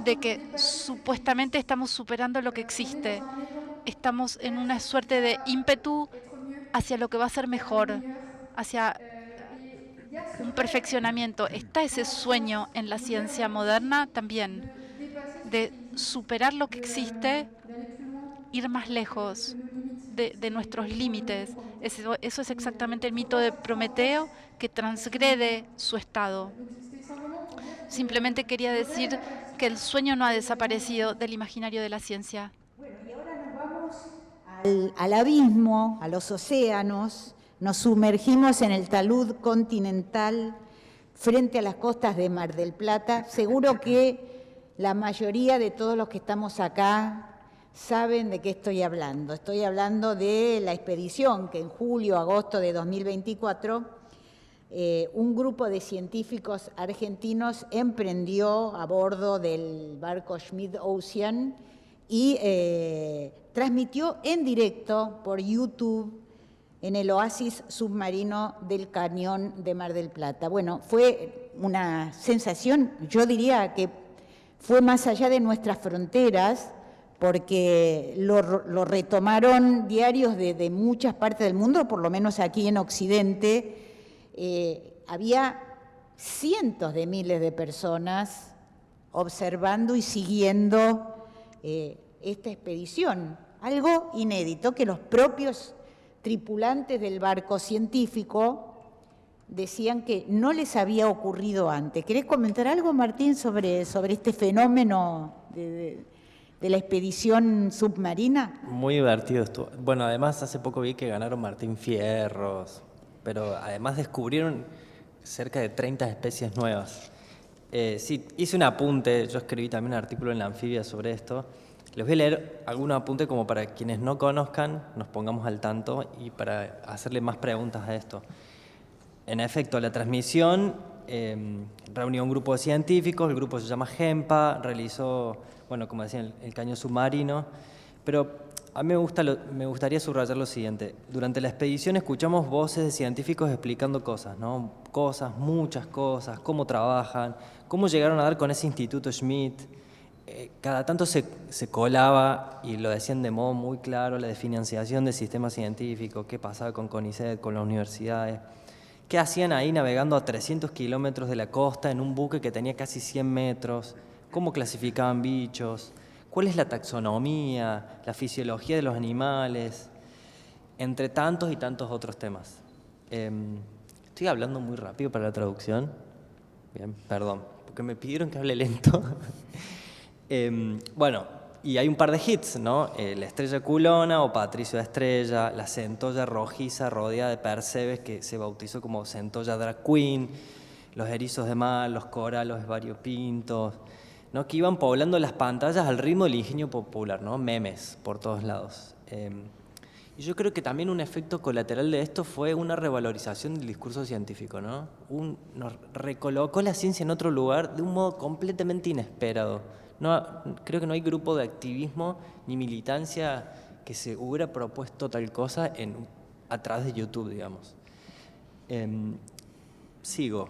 de que supuestamente estamos superando lo que existe. Estamos en una suerte de ímpetu hacia lo que va a ser mejor, hacia un perfeccionamiento. Está ese sueño en la ciencia moderna también, de superar lo que existe, ir más lejos de nuestros límites. Eso es exactamente el mito de Prometeo, que transgrede su estado. Simplemente quería decir que el sueño no ha desaparecido del imaginario de la ciencia. Bueno, y ahora nos vamos al abismo, a los océanos, nos sumergimos en el talud continental frente a las costas de Mar del Plata. Seguro que la mayoría de todos los que estamos acá saben de qué estoy hablando. Estoy hablando de la expedición que en julio, agosto de 2024, un grupo de científicos argentinos emprendió a bordo del barco Schmidt Ocean y transmitió en directo por YouTube en el oasis submarino del cañón de Mar del Plata. Bueno, fue una sensación, yo diría que fue más allá de nuestras fronteras, porque lo retomaron diarios de muchas partes del mundo, por lo menos aquí en Occidente. Había cientos de miles de personas observando y siguiendo esta expedición, algo inédito que los propios tripulantes del barco científico decían que no les había ocurrido antes. ¿Querés comentar algo, Martín, sobre este fenómeno de la expedición submarina? Muy divertido estuvo. Bueno, además hace poco vi que ganaron Martín Fierros, pero además descubrieron cerca de 30 especies nuevas. Sí, hice un apunte, yo escribí también un artículo en la Anfibia sobre esto. Les voy a leer algunos apuntes como para quienes no conozcan, nos pongamos al tanto y para hacerle más preguntas a esto. En efecto, la transmisión reunió un grupo de científicos, el grupo se llama GEMPA, realizó, bueno, como decía, el cañón submarino, pero a mí me gustaría subrayar lo siguiente. Durante la expedición escuchamos voces de científicos explicando cosas, ¿no? Cosas, muchas cosas, cómo trabajan, cómo llegaron a dar con ese Instituto Schmidt. Cada tanto se colaba, y lo decían de modo muy claro, la financiación del sistema científico, qué pasaba con CONICET, con las universidades, qué hacían ahí navegando a 300 kilómetros de la costa en un buque que tenía casi 100 metros, cómo clasificaban bichos, cuál es la taxonomía, la fisiología de los animales, entre tantos y tantos otros temas. Estoy hablando muy rápido para la traducción. Bien, perdón, porque me pidieron que hable lento. Bueno, y hay un par de hits, ¿no? La estrella culona o Patricio Estrella, la centolla rojiza rodeada de percebes que se bautizó como centolla drag queen, los erizos de mar, los coralos variopintos, ¿no? Que iban poblando las pantallas al ritmo del ingenio popular, ¿no? Memes por todos lados. Y yo creo que también un efecto colateral de esto fue una revalorización del discurso científico, ¿no? Nos recolocó la ciencia en otro lugar de un modo completamente inesperado. Creo que no hay grupo de activismo ni militancia que se hubiera propuesto tal cosa a través de YouTube, digamos. Sigo.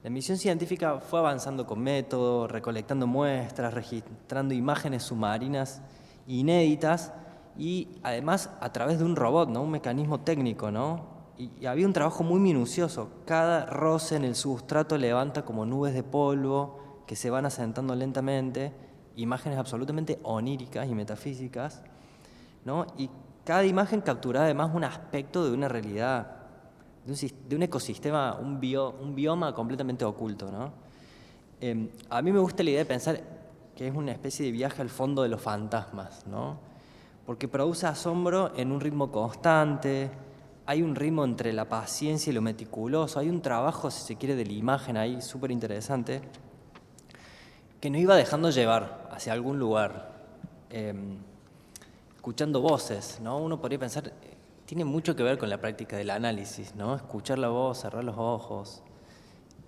La misión científica fue avanzando con método, recolectando muestras, registrando imágenes submarinas inéditas y además a través de un robot, ¿no? Un mecanismo técnico, ¿no? Y había un trabajo muy minucioso. Cada roce en el sustrato levanta como nubes de polvo que se van asentando lentamente, imágenes absolutamente oníricas y metafísicas, ¿no? Y cada imagen capturaba además un aspecto de una realidad, de un ecosistema, un bioma completamente oculto, ¿no? A mí me gusta la idea de pensar que es una especie de viaje al fondo de los fantasmas, ¿no? Porque produce asombro en un ritmo constante, hay un ritmo entre la paciencia y lo meticuloso, hay un trabajo, si se quiere, de la imagen ahí súper interesante, que nos iba dejando llevar hacia algún lugar, escuchando voces, ¿no? Uno podría pensar, tiene mucho que ver con la práctica del análisis, ¿no? Escuchar la voz, cerrar los ojos,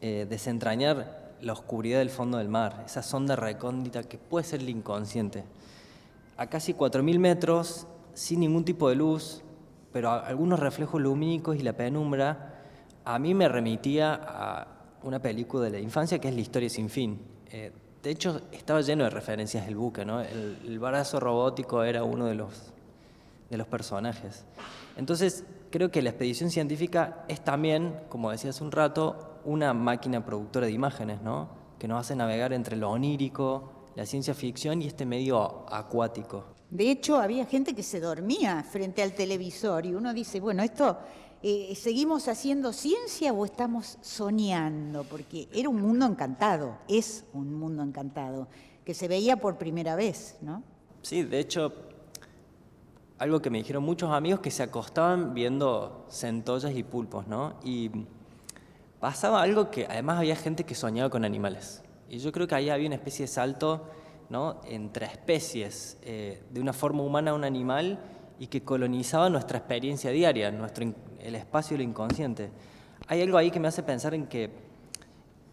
desentrañar la oscuridad del fondo del mar, esa sonda recóndita que puede ser el inconsciente. A casi 4.000 metros, sin ningún tipo de luz, pero algunos reflejos lumínicos y la penumbra, a mí me remitía a una película de la infancia que es La historia sin fin. De hecho, estaba lleno de referencias el buque, ¿no? El brazo robótico era uno de los personajes. Entonces, creo que la expedición científica es también, como decía hace un rato, una máquina productora de imágenes, ¿no? Que nos hace navegar entre lo onírico, la ciencia ficción y este medio acuático. De hecho, había gente que se dormía frente al televisor y uno dice, bueno, esto... ¿seguimos haciendo ciencia o estamos soñando? Porque era un mundo encantado, es un mundo encantado, que se veía por primera vez, ¿no? Sí, de hecho, algo que me dijeron muchos amigos que se acostaban viendo centollas y pulpos, ¿no? Y pasaba algo que además había gente que soñaba con animales. Y yo creo que ahí había una especie de salto, ¿no?, entre especies, de una forma humana a un animal, y que colonizaba nuestra experiencia diaria, el espacio del inconsciente. Hay algo ahí que me hace pensar en que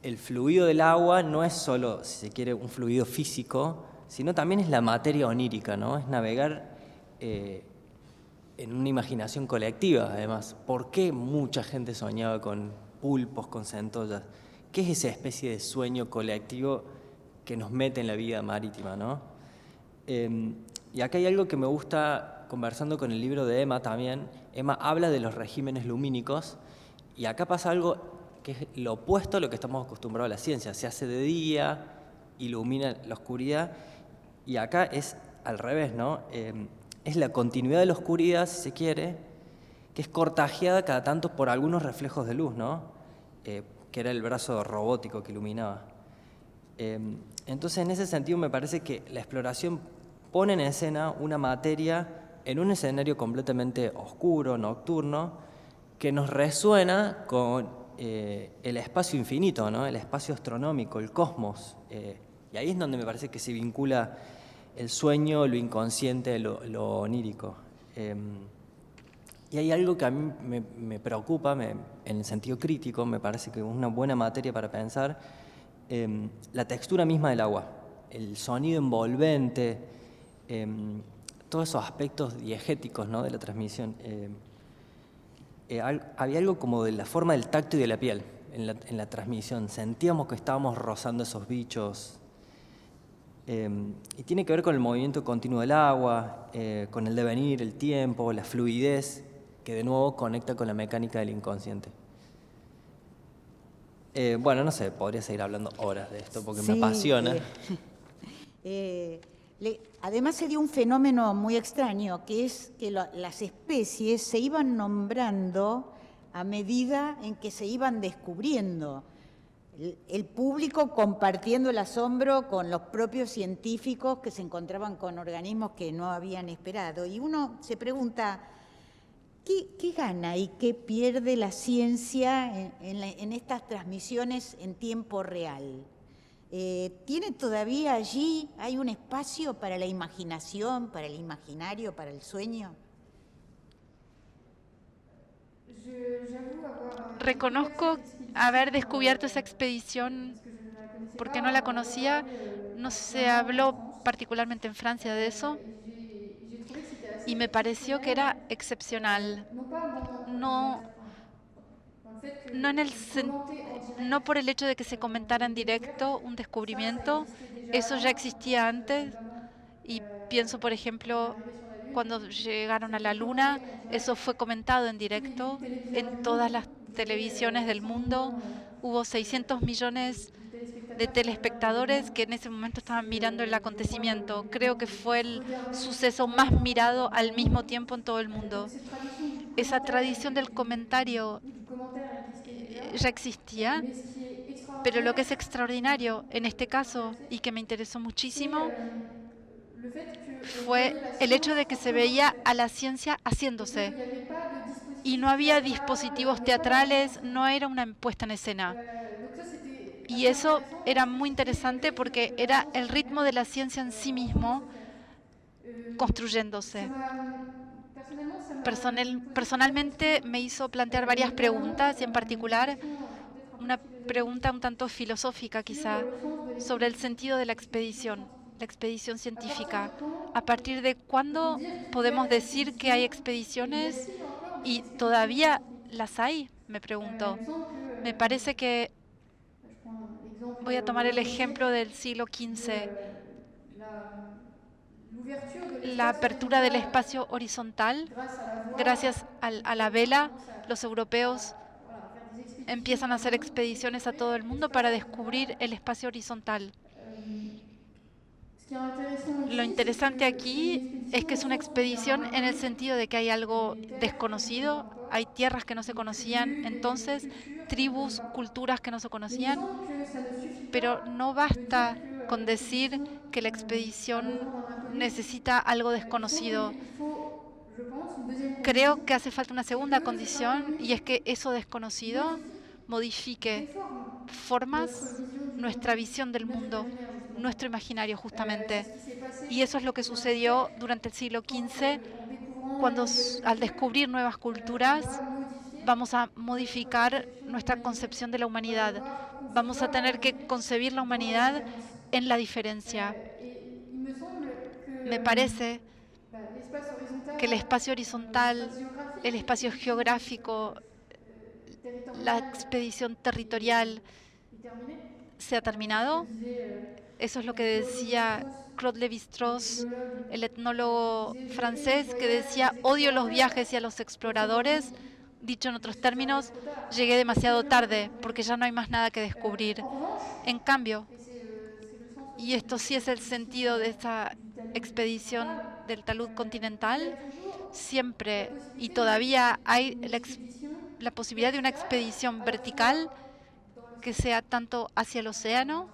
el fluido del agua no es solo, si se quiere, un fluido físico, sino también es la materia onírica, ¿no? Es navegar en una imaginación colectiva, además. ¿Por qué mucha gente soñaba con pulpos, con centollas? ¿Qué es esa especie de sueño colectivo que nos mete en la vida marítima, ¿no? Y acá hay algo que me gusta, conversando con el libro de Emma también. Emma habla de los regímenes lumínicos, y acá pasa algo que es lo opuesto a lo que estamos acostumbrados a la ciencia. Se hace de día, ilumina la oscuridad, y acá es al revés, ¿no? Es la continuidad de la oscuridad, si se quiere, que es cortajeada cada tanto por algunos reflejos de luz, ¿no? Que era el brazo robótico que iluminaba. Entonces, en ese sentido, me parece que la exploración pone en escena una materia en un escenario completamente oscuro, nocturno, que nos resuena con el espacio infinito, ¿no? El espacio astronómico, el cosmos. Y ahí es donde me parece que se vincula el sueño, lo inconsciente, lo onírico. Y hay algo que a mí me preocupa, en el sentido crítico, me parece que es una buena materia para pensar, la textura misma del agua, el sonido envolvente, todos esos aspectos diegéticos, ¿no?, de la transmisión. Había algo como de la forma del tacto y de la piel en la transmisión. Sentíamos que estábamos rozando esos bichos. Y tiene que ver con el movimiento continuo del agua, con el devenir, el tiempo, la fluidez, que de nuevo conecta con la mecánica del inconsciente. Bueno, no sé, podría seguir hablando horas de esto porque me apasiona. Además se dio un fenómeno muy extraño, que es que las especies se iban nombrando a medida en que se iban descubriendo. El público compartiendo el asombro con los propios científicos que se encontraban con organismos que no habían esperado. Y uno se pregunta, ¿qué gana y qué pierde la ciencia en estas transmisiones en tiempo real? ¿Tiene todavía allí, hay un espacio para la imaginación, para el imaginario, para el sueño? Reconozco haber descubierto esa expedición porque no la conocía. No se habló particularmente en Francia de eso y me pareció que era excepcional. No, no, no por el hecho de que se comentara en directo un descubrimiento, eso ya existía antes. Y pienso, por ejemplo, cuando llegaron a la Luna, eso fue comentado en directo en todas las televisiones del mundo. Hubo 600 millones de telespectadores que en ese momento estaban mirando el acontecimiento. Creo que fue el suceso más mirado al mismo tiempo en todo el mundo. Esa tradición del comentario ya existía, pero lo que es extraordinario en este caso y que me interesó muchísimo fue el hecho de que se veía a la ciencia haciéndose y no había dispositivos teatrales, no era una puesta en escena. Y eso era muy interesante porque era el ritmo de la ciencia en sí mismo construyéndose. Personalmente me hizo plantear varias preguntas y en particular una pregunta un tanto filosófica quizá sobre el sentido de la expedición científica. ¿A partir de cuándo podemos decir que hay expediciones y todavía las hay? Me pregunto. Me parece que voy a tomar el ejemplo del siglo XV. La apertura del espacio horizontal, gracias a la vela, los europeos empiezan a hacer expediciones a todo el mundo para descubrir el espacio horizontal. Lo interesante aquí es que es una expedición en el sentido de que hay algo desconocido, hay tierras que no se conocían entonces, tribus, culturas que no se conocían, pero no basta con decir que la expedición necesita algo desconocido. Creo que hace falta una segunda condición y es que eso desconocido modifique formas, nuestra visión del mundo, nuestro imaginario justamente. Y eso es lo que sucedió durante el siglo XV, cuando al descubrir nuevas culturas vamos a modificar nuestra concepción de la humanidad. Vamos a tener que concebir la humanidad en la diferencia. Me parece que el espacio horizontal, el espacio geográfico, la expedición territorial se ha terminado. Eso es lo que decía Claude Lévi-Strauss, el etnólogo francés, que decía: odio los viajes y a los exploradores. Dicho en otros términos, llegué demasiado tarde porque ya no hay más nada que descubrir. En cambio, y esto sí es el sentido de esta expedición del talud continental, siempre y todavía hay la posibilidad de una expedición vertical que sea tanto hacia el océano,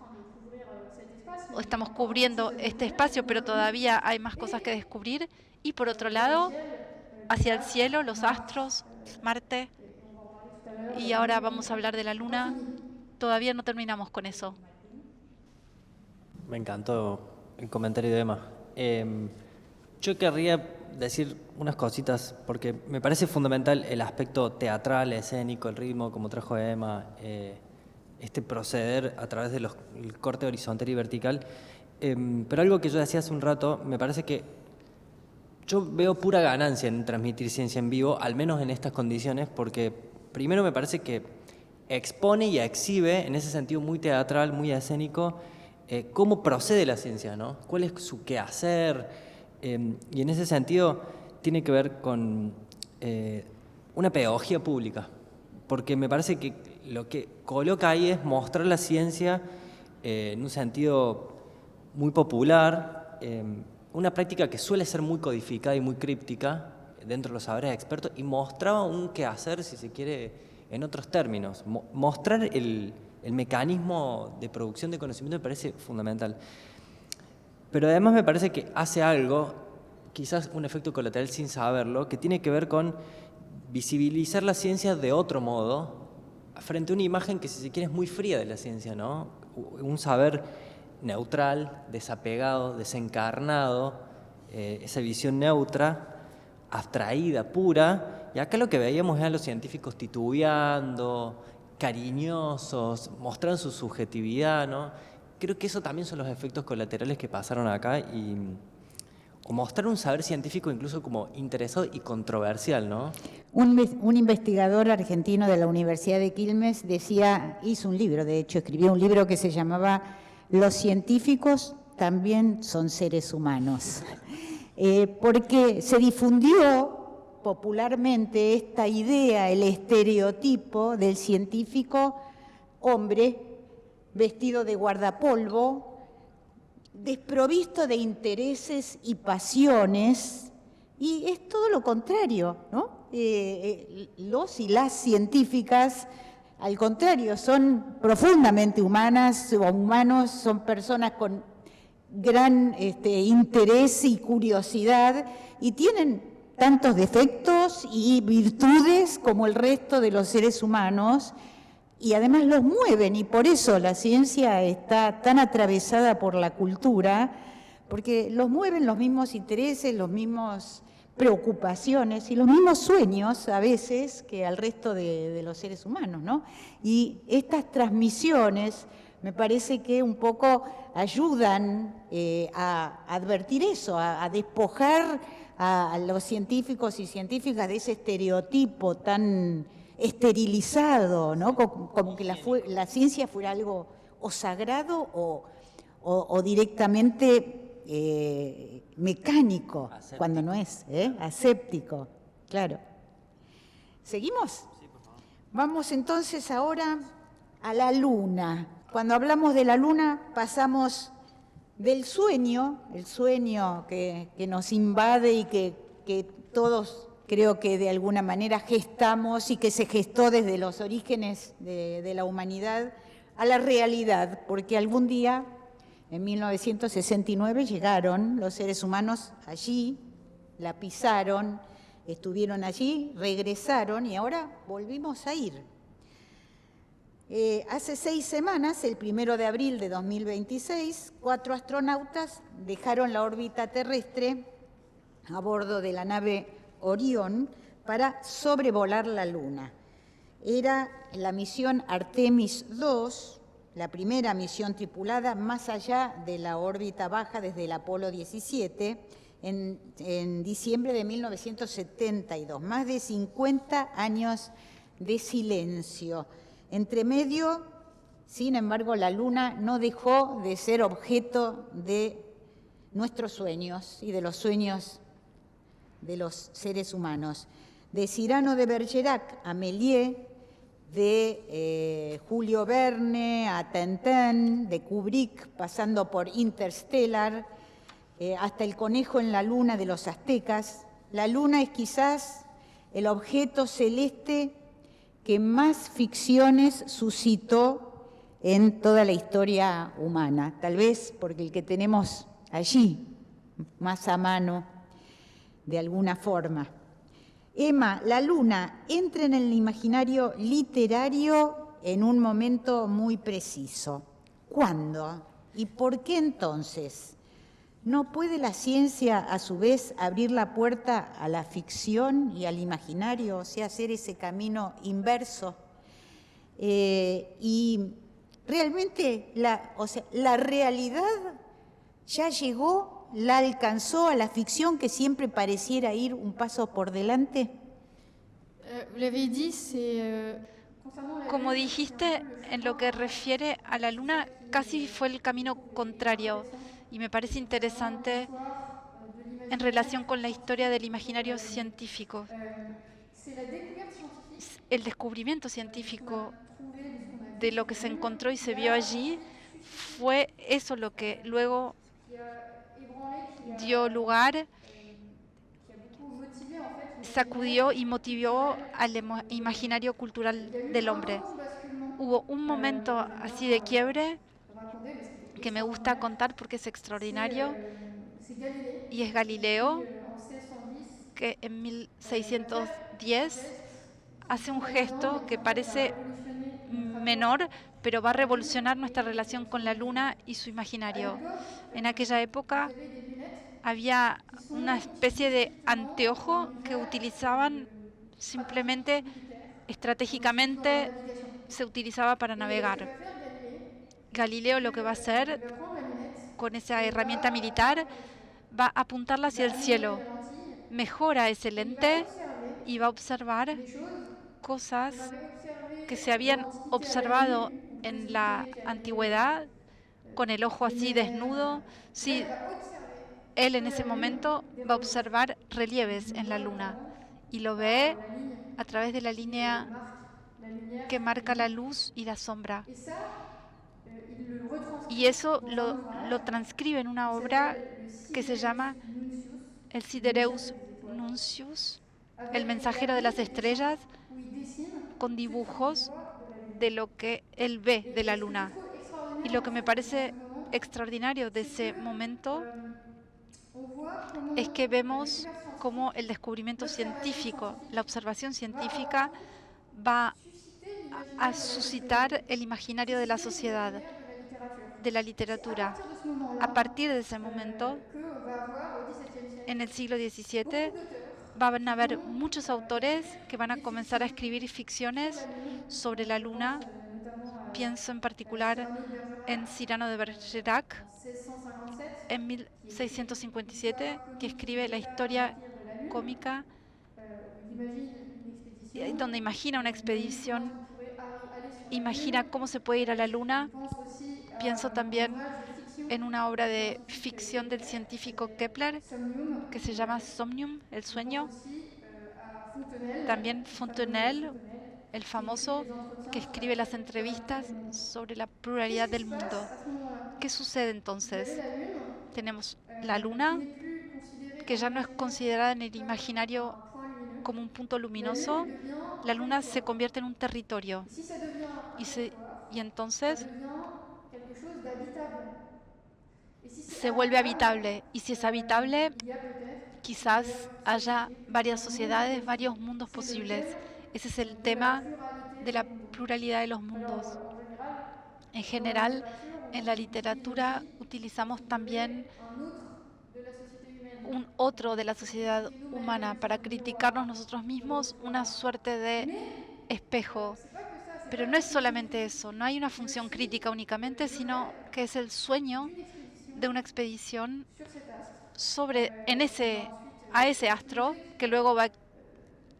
o estamos cubriendo este espacio, pero todavía hay más cosas que descubrir, y por otro lado, hacia el cielo, los astros, Marte, y ahora vamos a hablar de la Luna. Todavía no terminamos con eso. Me encantó el comentario de Emma. Yo querría decir unas cositas, porque me parece fundamental el aspecto teatral, escénico, el ritmo, como trajo Emma, este proceder a través del corte horizontal y vertical. Pero algo que yo decía hace un rato, me parece que yo veo pura ganancia en transmitir ciencia en vivo, al menos en estas condiciones, porque primero me parece que expone y exhibe, en ese sentido muy teatral, muy escénico, cómo procede la ciencia, ¿no? ¿Cuál es su quehacer? Y en ese sentido tiene que ver con una pedagogía pública, porque me parece que lo que coloca ahí es mostrar la ciencia en un sentido muy popular, una práctica que suele ser muy codificada y muy críptica dentro de los saberes expertos, y mostraba un quehacer, si se quiere, en otros términos. Mostrar el mecanismo de producción de conocimiento me parece fundamental. Pero además me parece que hace algo, quizás un efecto colateral sin saberlo, que tiene que ver con visibilizar la ciencia de otro modo, frente a una imagen que, si se quiere, es muy fría de la ciencia, ¿no? Un saber neutral, desapegado, desencarnado, esa visión neutra, abstraída, pura. Y acá lo que veíamos eran los científicos titubeando, cariñosos, mostrando su subjetividad, ¿no? Creo que eso también son los efectos colaterales que pasaron acá, o mostrar un saber científico incluso como interesado y controversial, ¿no? Un investigador argentino de la Universidad de Quilmes hizo un libro, de hecho escribió un libro que se llamaba Los científicos también son seres humanos, porque se difundió popularmente esta idea, el estereotipo del científico hombre vestido de guardapolvo, desprovisto de intereses y pasiones, y es todo lo contrario, ¿no? Los y las científicas, al contrario, son profundamente humanas o humanos, son personas con gran interés y curiosidad, y tienen tantos defectos y virtudes como el resto de los seres humanos, y además los mueven, y por eso la ciencia está tan atravesada por la cultura, porque los mueven los mismos intereses, las mismas preocupaciones y los mismos sueños a veces que al resto de los seres humanos, ¿no? Y estas transmisiones me parece que un poco ayudan a advertir eso, a despojar a los científicos y científicas de ese estereotipo tan esterilizado, ¿no? Como que la ciencia fuera algo o sagrado o directamente mecánico, aséptico. Cuando no es, aséptico, claro. ¿Seguimos? Sí, por favor. Vamos entonces ahora a la Luna. Cuando hablamos de la Luna pasamos del sueño, el sueño que nos invade y que todos creo que de alguna manera gestamos y que se gestó desde los orígenes de la humanidad, a la realidad, porque algún día, en 1969, llegaron los seres humanos allí, la pisaron, estuvieron allí, regresaron y ahora volvimos a ir. Hace 6 semanas, el 1 de abril de 2026, 4 astronautas dejaron la órbita terrestre a bordo de la nave Orión para sobrevolar la Luna. Era la misión Artemis II, la primera misión tripulada más allá de la órbita baja desde el Apolo 17 en diciembre de 1972. Más de 50 años de silencio. Entre medio, sin embargo, la Luna no dejó de ser objeto de nuestros sueños y de los sueños de los seres humanos. De Cyrano de Bergerac a Méliès, de Julio Verne a Tintín, de Kubrick, pasando por Interstellar, hasta El conejo en la luna de los aztecas, la Luna es quizás el objeto celeste que más ficciones suscitó en toda la historia humana, tal vez porque el que tenemos allí, más a mano, de alguna forma. Emma, la Luna entra en el imaginario literario en un momento muy preciso. ¿Cuándo? ¿Y por qué entonces? ¿No puede la ciencia, a su vez, abrir la puerta a la ficción y al imaginario, o sea, hacer ese camino inverso? Y realmente la realidad ya llegó, la alcanzó a la ficción que siempre pareciera ir un paso por delante. Vous l'avez dit, c'est Como dijiste, en lo que refiere a la Luna, casi fue el camino contrario. Y me parece interesante en relación con la historia del imaginario científico. El descubrimiento científico de lo que se encontró y se vio allí fue eso lo que luego dio lugar, sacudió y motivó al imaginario cultural del hombre. Hubo un momento así de quiebre que me gusta contar porque es extraordinario, y es Galileo, que en 1610 hace un gesto que parece menor, pero va a revolucionar nuestra relación con la Luna y su imaginario. En aquella época había una especie de anteojo que utilizaban simplemente estratégicamente, se utilizaba para navegar. Galileo lo que va a hacer con esa herramienta militar va a apuntarla hacia el cielo, mejora ese lente y va a observar cosas que se habían observado en la antigüedad con el ojo así desnudo. Sí, él en ese momento va a observar relieves en la Luna y lo ve a través de la línea que marca la luz y la sombra. Y eso lo transcribe en una obra que se llama El Sidereus Nuncius, el mensajero de las estrellas, con dibujos de lo que él ve de la Luna. Y lo que me parece extraordinario de ese momento es que vemos cómo el descubrimiento científico, la observación científica, va a suscitar el imaginario de la sociedad, de la literatura. A partir de ese momento, en el siglo XVII, van a haber muchos autores que van a comenzar a escribir ficciones sobre la Luna. Pienso en particular en Cyrano de Bergerac, en 1657, que escribe la historia cómica, donde imagina una expedición, imagina cómo se puede ir a la Luna. Pienso también en una obra de ficción del científico Kepler que se llama Somnium, el sueño. También Fontenelle, el famoso que escribe las entrevistas sobre la pluralidad del mundo. ¿Qué sucede entonces? Tenemos la Luna, que ya no es considerada en el imaginario como un punto luminoso. La Luna se convierte en un territorio y entonces se vuelve habitable. Y si es habitable, quizás haya varias sociedades, varios mundos posibles. Ese es el tema de la pluralidad de los mundos. En general, en la literatura utilizamos también un otro de la sociedad humana para criticarnos nosotros mismos, una suerte de espejo. Pero no es solamente eso, no hay una función crítica únicamente, sino que es el sueño de una expedición a ese astro que luego va a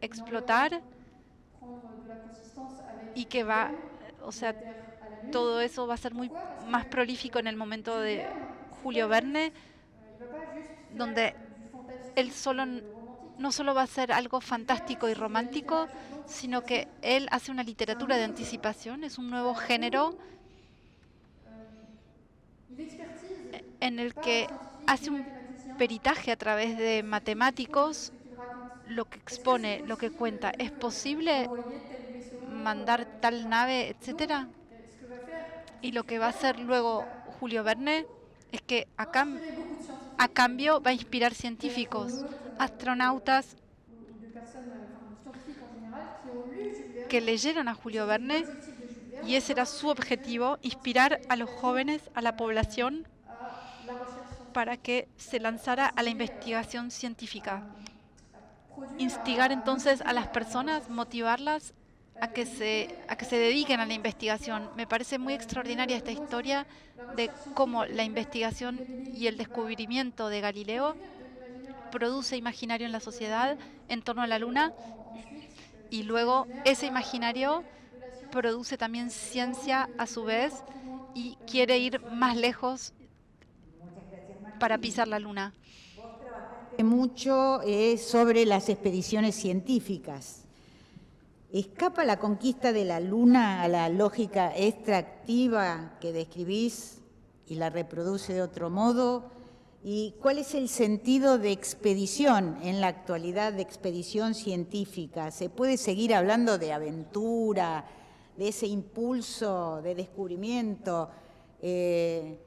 explotar y que o sea, todo eso va a ser muy más prolífico en el momento de Julio Verne, donde él no solo va a ser algo fantástico y romántico, sino que él hace una literatura de anticipación, es un nuevo género en el que hace un peritaje a través de matemáticos, lo que expone, lo que cuenta. ¿Es posible mandar tal nave, etcétera? Y lo que va a hacer luego Julio Verne es que a cambio va a inspirar científicos, astronautas que leyeron a Julio Verne, y ese era su objetivo, inspirar a los jóvenes, a la población, para que se lanzara a la investigación científica. Instigar entonces a las personas, motivarlas a que se dediquen a la investigación. Me parece muy extraordinaria esta historia de cómo la investigación y el descubrimiento de Galileo produce imaginario en la sociedad en torno a la Luna, y luego ese imaginario produce también ciencia a su vez y quiere ir más lejos para pisar la Luna. Mucho sobre las expediciones científicas. ¿Escapa la conquista de la Luna a la lógica extractiva que describís y la reproduce de otro modo? ¿Y cuál es el sentido de expedición en la actualidad, de expedición científica? ¿Se puede seguir hablando de aventura, de ese impulso de descubrimiento, de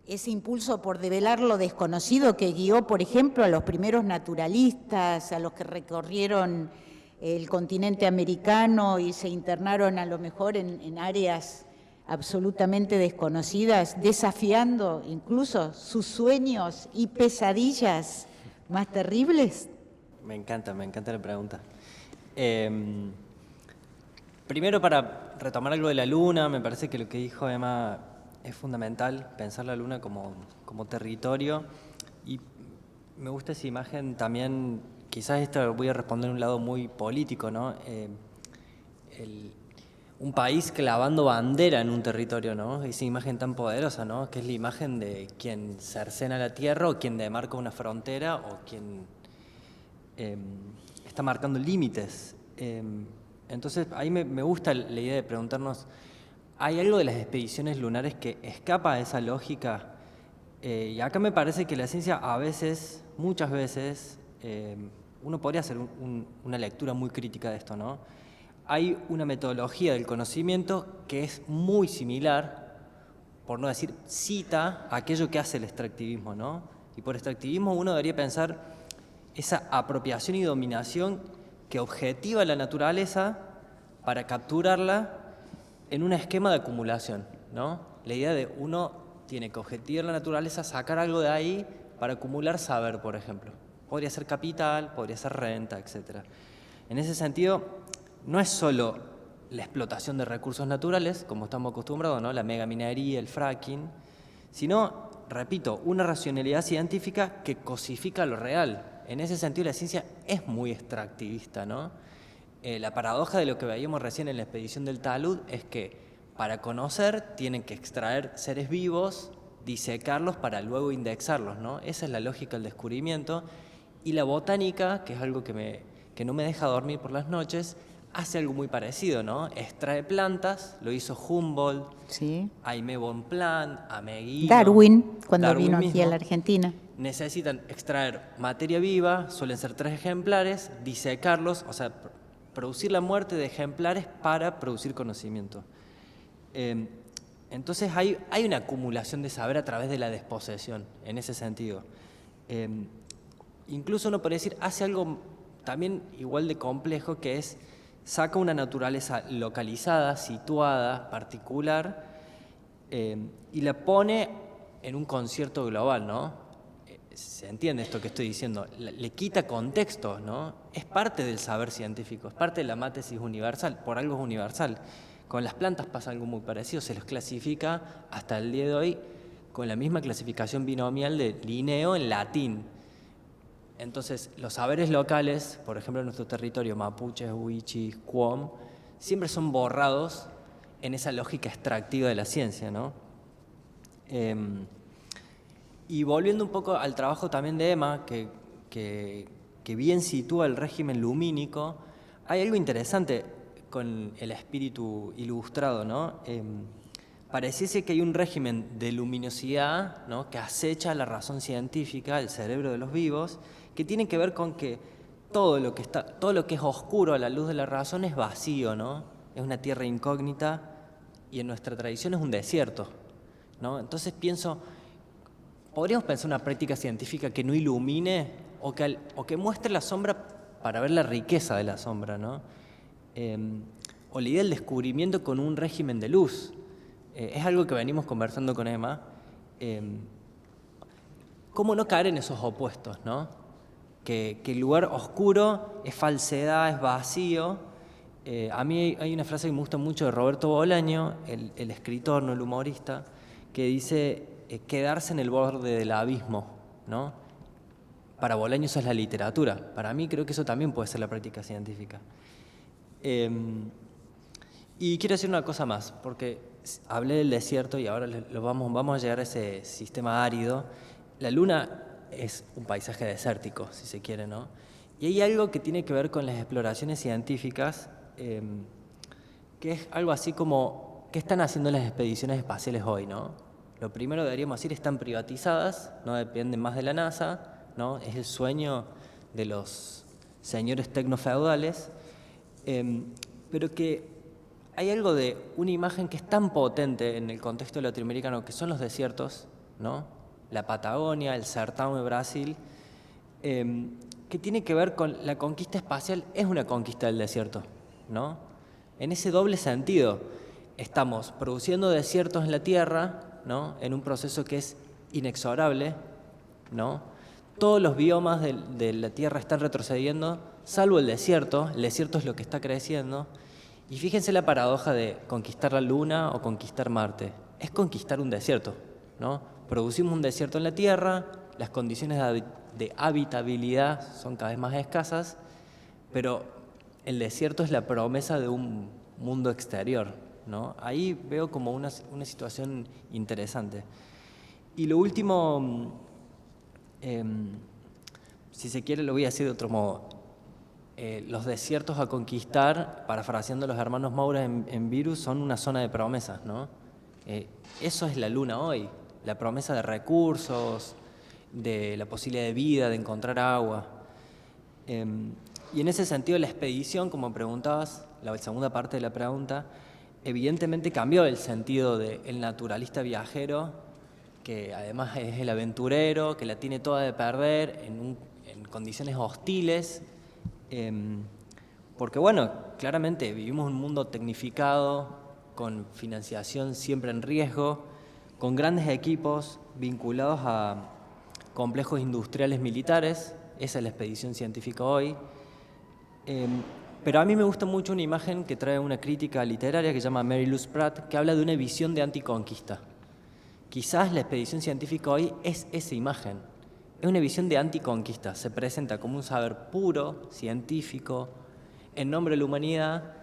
ese impulso por develar lo desconocido que guió, por ejemplo, a los primeros naturalistas, a los que recorrieron el continente americano y se internaron a lo mejor en áreas absolutamente desconocidas, desafiando incluso sus sueños y pesadillas más terribles? Me encanta la pregunta. Primero, para retomar algo de la Luna, me parece que lo que dijo Emma es fundamental, pensar la Luna como territorio, y me gusta esa imagen también. Quizás esto voy a responder en un lado muy político, ¿no? Un país clavando bandera en un territorio, ¿no? Esa imagen tan poderosa, ¿no? Que es la imagen de quien cercena la tierra, o quien demarca una frontera, o quien está marcando límites. Entonces, ahí me gusta la idea de preguntarnos, ¿hay algo de las expediciones lunares que escapa a esa lógica? Y acá me parece que la ciencia a veces, muchas veces, uno podría hacer una lectura muy crítica de esto, ¿no? Hay una metodología del conocimiento que es muy similar, por no decir cita, a aquello que hace el extractivismo, ¿no? Y por extractivismo uno debería pensar esa apropiación y dominación que objetiva la naturaleza para capturarla en un esquema de acumulación, ¿no? La idea de uno tiene que objetivar la naturaleza, sacar algo de ahí para acumular saber, por ejemplo. Podría ser capital, podría ser renta, etc. En ese sentido, no es solo la explotación de recursos naturales, como estamos acostumbrados, ¿no? La megaminería, el fracking, sino, repito, una racionalidad científica que cosifica lo real. En ese sentido, la ciencia es muy extractivista, ¿no? La paradoja de lo que veíamos recién en la expedición del talud es que para conocer tienen que extraer seres vivos, disecarlos para luego indexarlos, ¿no? Esa es la lógica del descubrimiento. Y la botánica, que es algo que no me deja dormir por las noches, hace algo muy parecido, ¿no? Extrae plantas, lo hizo Humboldt, sí. Aimé Bonpland, Ameguino, Darwin, cuando Darwin vino mismo. aquí a la Argentina. Necesitan extraer materia viva, suelen ser 3 ejemplares, disecarlos, o sea, producir la muerte de ejemplares para producir conocimiento. Entonces hay una acumulación de saber a través de la desposesión, en ese sentido. Incluso uno podría decir, hace algo también igual de complejo, que es saca una naturaleza localizada, situada, particular, y la pone en un concierto global, ¿no? Se entiende esto que estoy diciendo, le quita contexto, ¿no? Es parte del saber científico, es parte de la mátesis universal, por algo es universal. Con las plantas pasa algo muy parecido, se los clasifica hasta el día de hoy con la misma clasificación binomial de Linneo en latín. Entonces, los saberes locales, por ejemplo en nuestro territorio, mapuches, huichis, cuom, siempre son borrados en esa lógica extractiva de la ciencia, ¿no? Y volviendo un poco al trabajo también de Emma, que bien sitúa el régimen lumínico, hay algo interesante con el espíritu ilustrado, ¿no? Pareciese que hay un régimen de luminosidad, ¿no?, que acecha la razón científica, el cerebro de los vivos, que tiene que ver con que todo lo que es oscuro a la luz de la razón es vacío, ¿no? Es una tierra incógnita y en nuestra tradición es un desierto, ¿no? Entonces podríamos pensar una práctica científica que no ilumine o que muestre la sombra para ver la riqueza de la sombra, ¿no? O la idea del descubrimiento con un régimen de luz. Es algo que venimos conversando con Emma. ¿Cómo no caer en esos opuestos, ¿no? Que el lugar oscuro es falsedad, es vacío. A mí hay una frase que me gusta mucho de Roberto Bolaño, el escritor, no el humorista, que dice quedarse en el borde del abismo, ¿no? Para Bolaño eso es la literatura. Para mí creo que eso también puede ser la práctica científica. Y quiero decir una cosa más, porque hablé del desierto y ahora vamos a llegar a ese sistema árido. La Luna es un paisaje desértico, si se quiere, ¿no? Y hay algo que tiene que ver con las exploraciones científicas, que es algo así como, ¿qué están haciendo las expediciones espaciales hoy, no? Lo primero deberíamos decir, están privatizadas, no dependen más de la NASA, ¿no? Es el sueño de los señores tecnofeudales, pero que hay algo de una imagen que es tan potente en el contexto latinoamericano, que son los desiertos, ¿no? La Patagonia, el Sertão de Brasil, que tiene que ver con la conquista espacial, es una conquista del desierto, ¿no? En ese doble sentido, estamos produciendo desiertos en la Tierra, ¿no?, en un proceso que es inexorable, ¿no? Todos los biomas de la Tierra están retrocediendo, salvo el desierto es lo que está creciendo. Y fíjense la paradoja de conquistar la Luna o conquistar Marte. Es conquistar un desierto, ¿no? Producimos un desierto en la Tierra, las condiciones de habitabilidad son cada vez más escasas, pero el desierto es la promesa de un mundo exterior, ¿no? Ahí veo como una situación interesante. Y lo último, si se quiere lo voy a decir de otro modo. Los desiertos a conquistar, parafraseando a los hermanos Moura en Virus, son una zona de promesas, ¿no? Eso es la Luna hoy, la promesa de recursos, de la posibilidad de vida, de encontrar agua. Y en ese sentido la expedición, como preguntabas, la segunda parte de la pregunta, evidentemente cambió el sentido del naturalista viajero, que además es el aventurero, que la tiene toda de perder en condiciones hostiles, porque bueno, claramente vivimos en un mundo tecnificado, con financiación siempre en riesgo, con grandes equipos vinculados a complejos industriales militares. Esa es la expedición científica hoy. Pero a mí me gusta mucho una imagen que trae una crítica literaria que se llama Mary Luz Pratt, que habla de una visión de anticonquista. Quizás la expedición científica hoy es esa imagen. Es una visión de anticonquista, se presenta como un saber puro, científico, en nombre de la humanidad,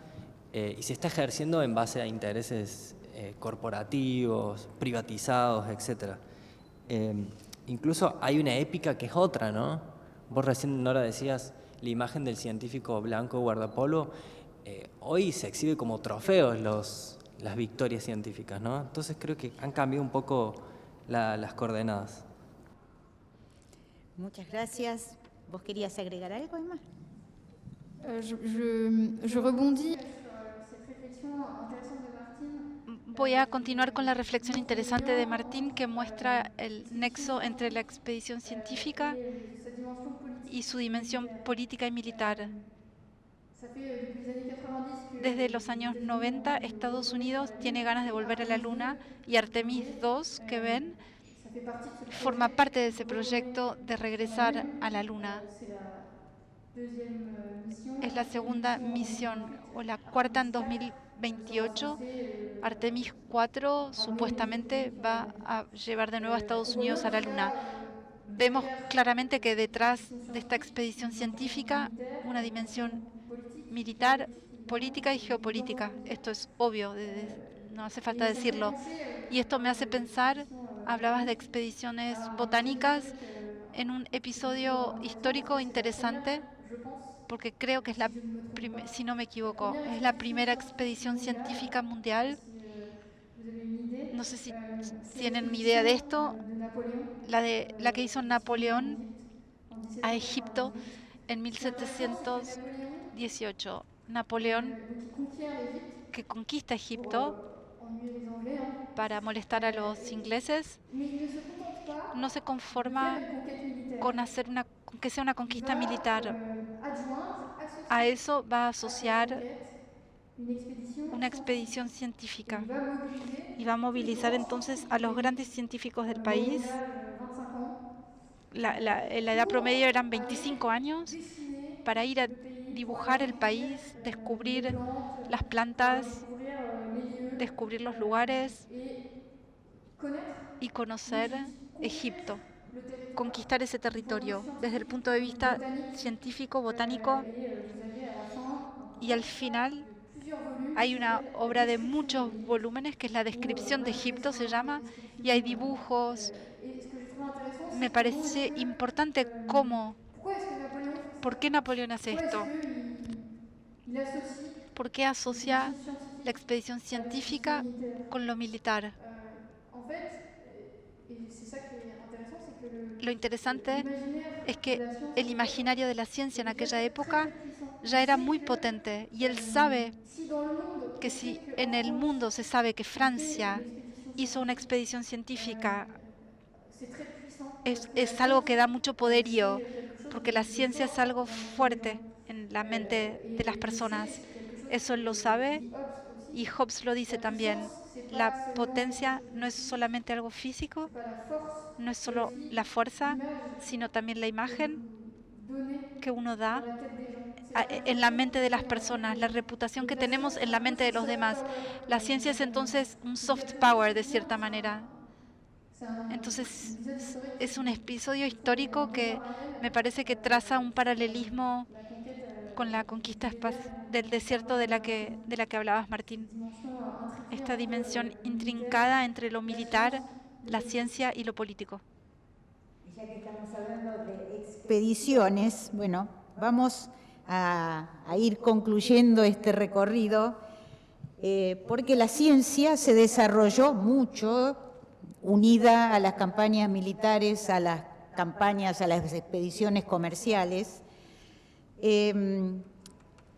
y se está ejerciendo en base a intereses corporativos, privatizados, etc. Incluso hay una épica que es otra, ¿no? Vos recién, Nora, decías la imagen del científico blanco guardapolvo. Hoy se exhibe como trofeos las victorias científicas, ¿no? Entonces creo que han cambiado un poco las coordenadas. Muchas gracias. ¿Vos querías agregar algo, Emma? Je rebondis sur cette réflexion intéressante de Martine. Voy a continuar con la reflexión interesante de Martín, que muestra el nexo entre la expedición científica y su dimensión política y militar. Ça fait depuis les années 90 desde los años 90 Estados Unidos tiene ganas de volver a la Luna y Artemis 2, que ven, ça fait partie de ce forma projet parte de ese proyecto de regresar a la Luna. C'est la deuxième mission. Es la segunda misión o la cuarta en 2028. Artemis 4 supuestamente va a llevar de nuevo a Estados Unidos a la Luna. Vemos claramente que detrás de esta expedición científica una dimensión militar, política y geopolítica. Esto es obvio, no hace falta decirlo. Y esto me hace pensar, hablabas de expediciones botánicas, en un episodio histórico interesante, porque creo que es si no me equivoco, es la primera expedición científica mundial. No sé si tienen una idea de esto, la que hizo Napoleón a Egipto en 1718. Napoleón, que conquista Egipto para molestar a los ingleses, no se conforma con que sea una conquista militar. A eso va a asociar una expedición científica y va a movilizar entonces a los grandes científicos del país. La edad promedio eran 25 años para ir a dibujar el país, descubrir las plantas, descubrir los lugares y conocer Egipto, conquistar ese territorio desde el punto de vista científico, botánico. Y al final hay una obra de muchos volúmenes que es la descripción de Egipto, se llama, y hay dibujos. Me parece importante ¿por qué Napoleón hace esto? ¿Por qué asocia la expedición científica con lo militar? Lo interesante es que el imaginario de la ciencia en aquella época ya era muy potente y él sabe que si en el mundo se sabe que Francia hizo una expedición científica, es algo que da mucho poderío, porque la ciencia es algo fuerte en la mente de las personas. Eso él lo sabe y Hobbes lo dice también. La potencia no es solamente algo físico, no es solo la fuerza, sino también la imagen que uno da en la mente de las personas, la reputación que tenemos en la mente de los demás. La ciencia es entonces un soft power, de cierta manera. Entonces es un episodio histórico que me parece que traza un paralelismo con la conquista del desierto de la que hablabas, Martín. Esta dimensión intrincada entre lo militar, la ciencia y lo político. Ya que estamos hablando de expediciones, bueno, vamos a ir concluyendo este recorrido, porque la ciencia se desarrolló mucho unida a las campañas militares, a las expediciones comerciales. En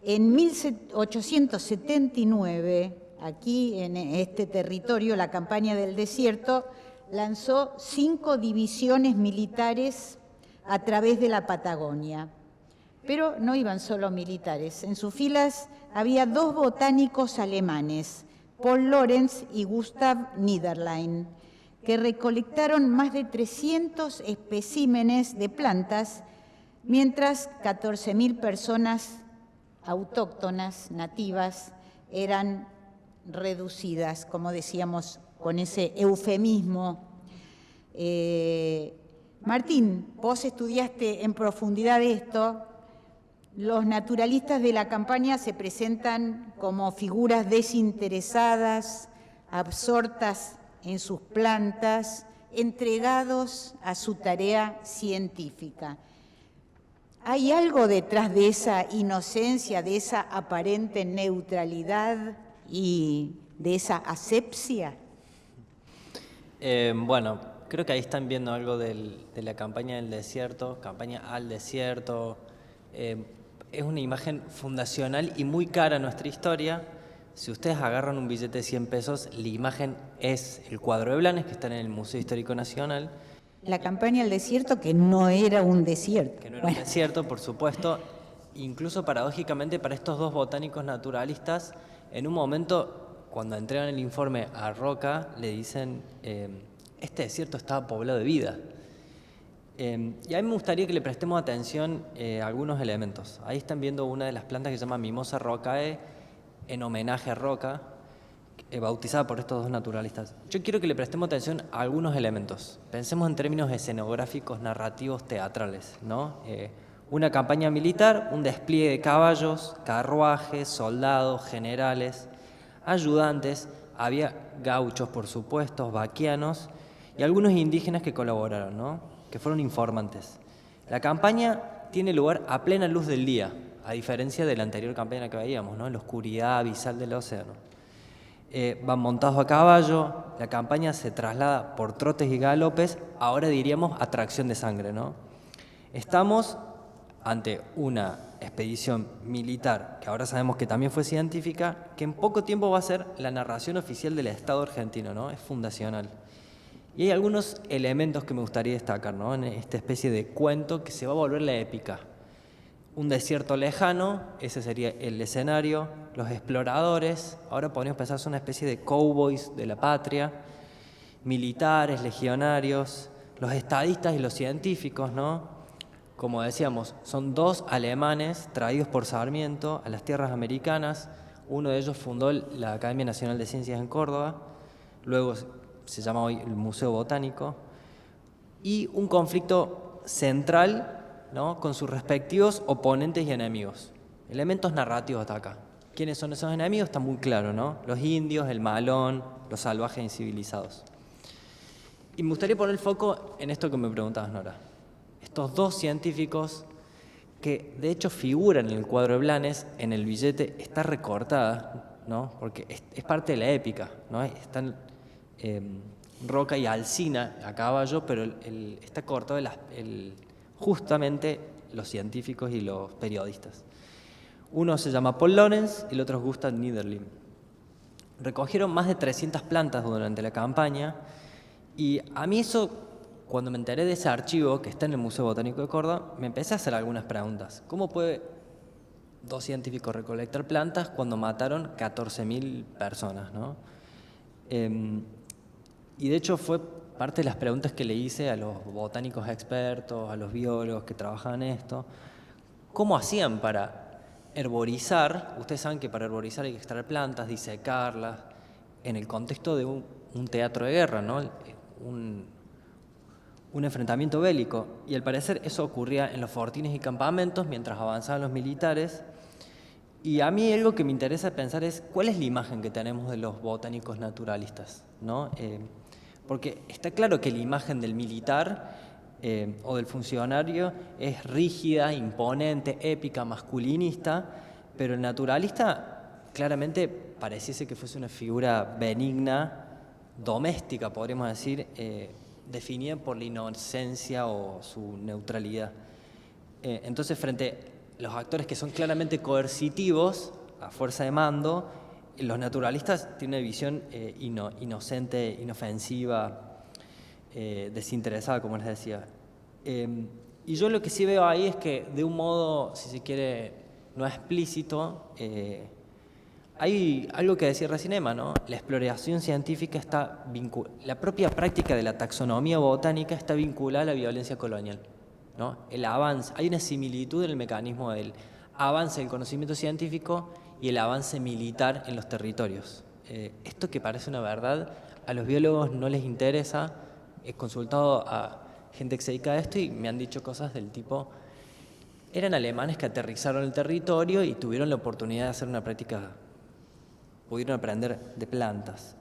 1879, aquí en este territorio, la campaña del desierto lanzó 5 divisiones militares a través de la Patagonia. Pero no iban solo militares. En sus filas había 2 botánicos alemanes, Paul Lorenz y Gustav Niederlein, que recolectaron más de 300 especímenes de plantas, mientras 14.000 personas autóctonas, nativas, eran reducidas, como decíamos, con ese eufemismo. Martín, vos estudiaste en profundidad esto. Los naturalistas de la campaña se presentan como figuras desinteresadas, absortas en sus plantas, entregados a su tarea científica. ¿Hay algo detrás de esa inocencia, de esa aparente neutralidad y de esa asepsia? Bueno, creo que ahí están viendo algo de la campaña del desierto, campaña al desierto. Es una imagen fundacional y muy cara a nuestra historia. Si ustedes agarran un billete de 100 pesos, la imagen es el cuadro de Blanes, que está en el Museo Histórico Nacional. La campaña al desierto, que no era un desierto. Que no era un desierto, por supuesto. incluso paradójicamente para estos dos botánicos naturalistas, en un momento, cuando entregan el informe a Roca, le dicen, este desierto estaba poblado de vida. Y a mí me gustaría que le prestemos atención a algunos elementos. Ahí están viendo una de las plantas que se llama Mimosa rocae, en homenaje a Roca, bautizada por estos dos naturalistas. Yo quiero que le prestemos atención a algunos elementos. Pensemos en términos escenográficos, narrativos, teatrales, ¿no? Una campaña militar, un despliegue de caballos, carruajes, soldados, generales, ayudantes, había gauchos, por supuesto, vaquianos y algunos indígenas que colaboraron, ¿no? Que fueron informantes. La campaña tiene lugar a plena luz del día, a diferencia de la anterior campaña que veíamos, ¿no? En la oscuridad abisal del océano. Van montados a caballo, la campaña se traslada por trotes y galopes, ahora diríamos atracción de sangre, ¿no? Estamos ante una expedición militar, que ahora sabemos que también fue científica, que en poco tiempo va a ser la narración oficial del Estado argentino, ¿no? Es fundacional. Y hay algunos elementos que me gustaría destacar, ¿no? En esta especie de cuento que se va a volver la épica. Un desierto lejano, ese sería el escenario, los exploradores, ahora podríamos pensar son una especie de cowboys de la patria, militares, legionarios, los estadistas y los científicos, ¿no? Como decíamos, son dos alemanes traídos por Sarmiento a las tierras americanas. Uno de ellos fundó la Academia Nacional de Ciencias en Córdoba, luego se llama hoy el Museo Botánico, y un conflicto central, ¿no? Con sus respectivos oponentes y enemigos. Elementos narrativos hasta acá. ¿Quiénes son esos enemigos? Está muy claro, ¿no? Los indios, el malón, los salvajes incivilizados. Y me gustaría poner el foco en esto que me preguntabas, Nora. Estos dos científicos que de hecho figuran en el cuadro de Blanes, en el billete está recortada, ¿no? Porque es parte de la épica, ¿no? Están Roca y Alsina a caballo, pero está cortado justamente los científicos y los periodistas. Uno se llama Paul Lorenz y el otro es Gustav Niederlim. Recogieron más de 300 plantas durante la campaña y a mí eso, cuando me enteré de ese archivo que está en el Museo Botánico de Córdoba, me empecé a hacer algunas preguntas. ¿Cómo puede dos científicos recolectar plantas cuando mataron 14.000 personas, ¿no? Y de hecho fue parte de las preguntas que le hice a los botánicos expertos, a los biólogos que trabajaban en esto. ¿Cómo hacían para herborizar? Ustedes saben que para herborizar hay que extraer plantas, disecarlas, en el contexto de un teatro de guerra, ¿no? Un enfrentamiento bélico. Y al parecer eso ocurría en los fortines y campamentos mientras avanzaban los militares. Y a mí algo que me interesa pensar es cuál es la imagen que tenemos de los botánicos naturalistas, ¿no? Porque está claro que la imagen del militar o del funcionario es rígida, imponente, épica, masculinista, pero el naturalista claramente pareciese que fuese una figura benigna, doméstica, podríamos decir, definida por la inocencia o su neutralidad. Entonces, frente a los actores que son claramente coercitivos, a fuerza de mando, los naturalistas tienen una visión inocente, inofensiva, desinteresada, como les decía. Y yo lo que sí veo ahí es que de un modo, si se quiere, no explícito, hay algo que decía recién Emma, ¿no? La exploración científica está vinculada, la propia práctica de la taxonomía botánica está vinculada a la violencia colonial, ¿no? El avance, hay una similitud en el mecanismo del avance del conocimiento científico y el avance militar en los territorios. Esto que parece una verdad, a los biólogos no les interesa. He consultado a gente que se dedica a esto y me han dicho cosas del tipo, eran alemanes que aterrizaron el territorio y tuvieron la oportunidad de hacer una práctica, pudieron aprender de plantas.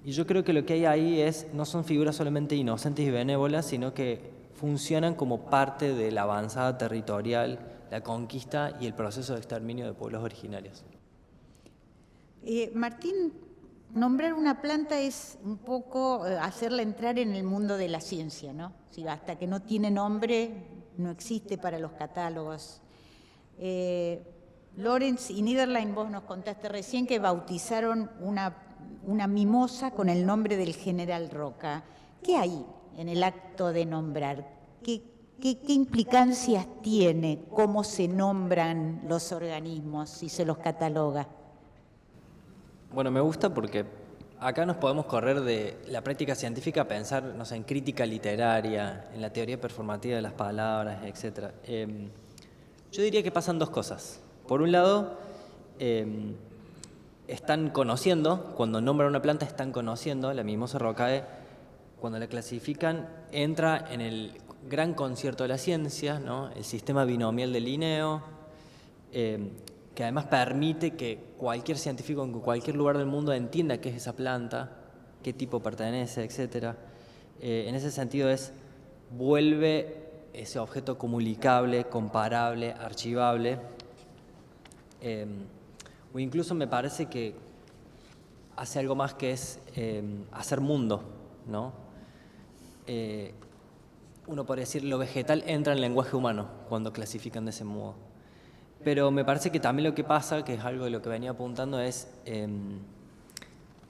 Y yo creo que lo que hay ahí no son figuras solamente inocentes y benévolas, sino que funcionan como parte de la avanzada territorial, la conquista y el proceso de exterminio de pueblos originarios. Martín, nombrar una planta es un poco hacerla entrar en el mundo de la ciencia, ¿no? Sí, hasta que no tiene nombre, no existe para los catálogos. Lorenz y Niederlein, vos nos contaste recién que bautizaron una mimosa con el nombre del general Roca. ¿Qué hay en el acto de nombrar? ¿Qué qué implicancias tiene cómo se nombran los organismos y se los cataloga? Bueno, me gusta porque acá nos podemos correr de la práctica científica a pensar, no sé, en crítica literaria, en la teoría performativa de las palabras, etc. Yo diría que pasan dos cosas. Por un lado, están conociendo, cuando nombran una planta están conociendo, la mimosa rocae, cuando la clasifican, entra en el gran concierto de la ciencia, ¿no? El sistema binomial de Linneo, que además permite que cualquier científico en cualquier lugar del mundo entienda qué es esa planta, qué tipo pertenece, etc. En ese sentido vuelve ese objeto comunicable, comparable, archivable, o incluso me parece que hace algo más que es hacer mundo, ¿no? Uno podría decir lo vegetal entra en el lenguaje humano cuando clasifican de ese modo. Pero me parece que también lo que pasa, que es algo de lo que venía apuntando, es que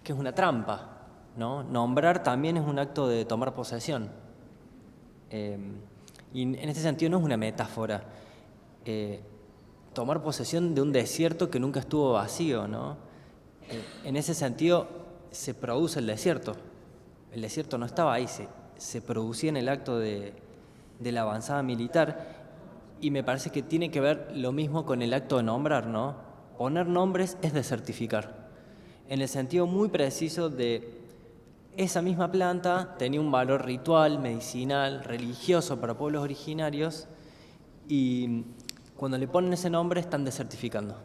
es una trampa, ¿no? Nombrar también es un acto de tomar posesión. Y en este sentido no es una metáfora. Tomar posesión de un desierto que nunca estuvo vacío, ¿no? En ese sentido se produce el desierto. El desierto no estaba ahí, se producía en el acto de la avanzada militar. Y me parece que tiene que ver lo mismo con el acto de nombrar, ¿no? Poner nombres es desertificar. En el sentido muy preciso de esa misma planta tenía un valor ritual, medicinal, religioso para pueblos originarios y cuando le ponen ese nombre están desertificando.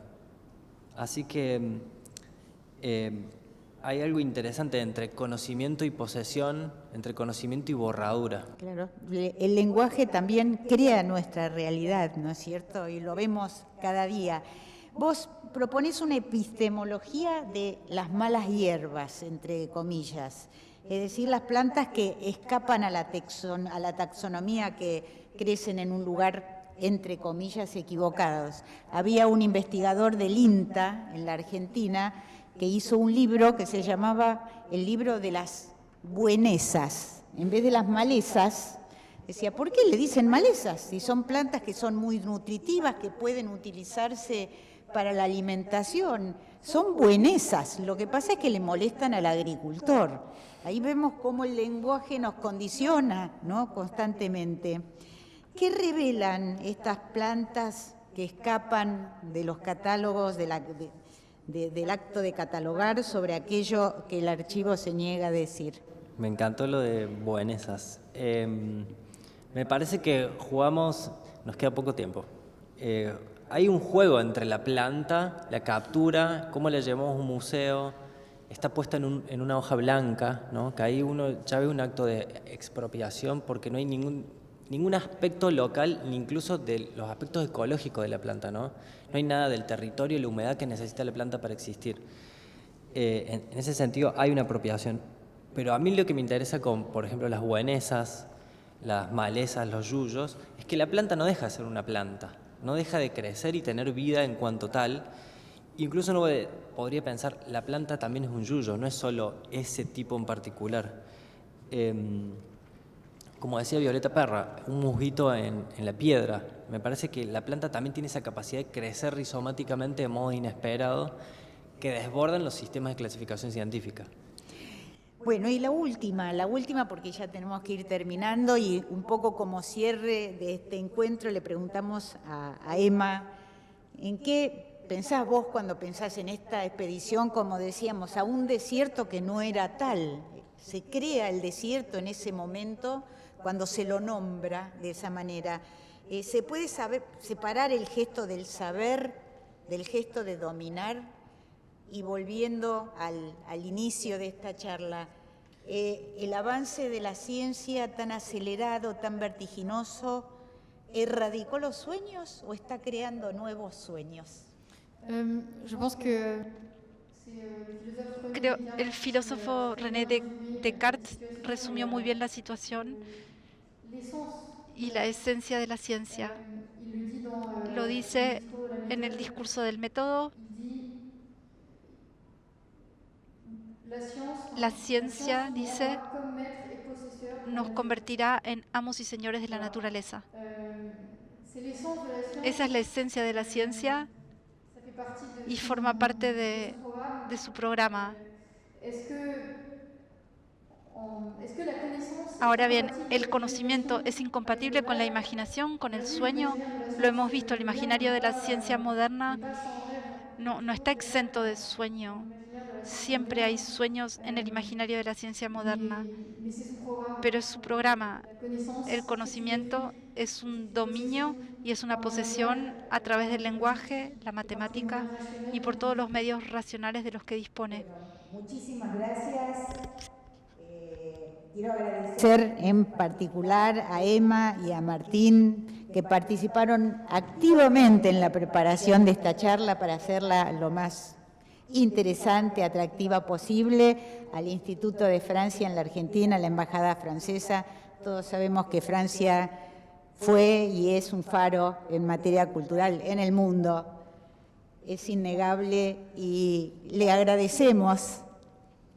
Así que hay algo interesante entre conocimiento y posesión, entre conocimiento y borradura. Claro, el lenguaje también crea nuestra realidad, ¿no es cierto? Y lo vemos cada día. Vos proponés una epistemología de las malas hierbas, entre comillas, es decir, las plantas que escapan a la taxonomía, que crecen en un lugar, entre comillas, equivocados. Había un investigador del INTA en la Argentina que hizo un libro que se llamaba el libro de las buenesas. En vez de las malezas, decía, ¿por qué le dicen malezas? Si son plantas que son muy nutritivas, que pueden utilizarse para la alimentación. Son buenesas, lo que pasa es que le molestan al agricultor. Ahí vemos cómo el lenguaje nos condiciona, ¿no? Constantemente. ¿Qué revelan estas plantas que escapan de los catálogos del acto de catalogar sobre aquello que el archivo se niega a decir? Me encantó lo de buenesas. Me parece que jugamos, nos queda poco tiempo. Hay un juego entre la planta, la captura, cómo la llevamos a un museo, está puesta en una hoja blanca, ¿no? Que ahí uno ya ve un acto de expropiación porque no hay ningún aspecto local, ni incluso de los aspectos ecológicos de la planta, ¿no? No hay nada del territorio y la humedad que necesita la planta para existir. En ese sentido hay una apropiación. Pero a mí lo que me interesa con, por ejemplo, las buenesas, las malezas, los yuyos, es que la planta no deja de ser una planta, no deja de crecer y tener vida en cuanto tal. Incluso uno podría pensar, la planta también es un yuyo, no es solo ese tipo en particular. Como decía Violeta Parra, un musguito en la piedra. Me parece que la planta también tiene esa capacidad de crecer rizomáticamente de modo inesperado que desbordan los sistemas de clasificación científica. Bueno, y la última porque ya tenemos que ir terminando y un poco como cierre de este encuentro le preguntamos a Emma, ¿en qué pensás vos cuando pensás en esta expedición, como decíamos, a un desierto que no era tal? Se crea el desierto en ese momento cuando se lo nombra de esa manera. ¿Se puede separar el gesto del saber del gesto de dominar? Y volviendo al inicio de esta charla, el avance de la ciencia tan acelerado, tan vertiginoso, ¿erradicó los sueños o está creando nuevos sueños? Creo el filósofo René Descartes resumió muy bien la situación y la esencia de la ciencia. Lo dice en el discurso del método. La ciencia, dice, nos convertirá en amos y señores de la naturaleza. C'est l'essence de la science. Esa es la esencia de la ciencia Ça fait partie de y forma parte de su programa. Est-ce que la connaissance Ahora bien, el conocimiento es incompatible con la imaginación, con el sueño. Lo hemos visto, el imaginario de la ciencia moderna no está exento de sueño. Siempre hay sueños en el imaginario de la ciencia moderna, pero es su programa. El conocimiento es un dominio y es una posesión a través del lenguaje, la matemática y por todos los medios racionales de los que dispone. Muchísimas gracias. Quiero agradecer en particular a Emma y a Martín, que participaron activamente en la preparación de esta charla para hacerla lo más interesante, atractiva posible, al Instituto de Francia en la Argentina, a la Embajada Francesa. Todos sabemos que Francia fue y es un faro en materia cultural en el mundo. Es innegable y le agradecemos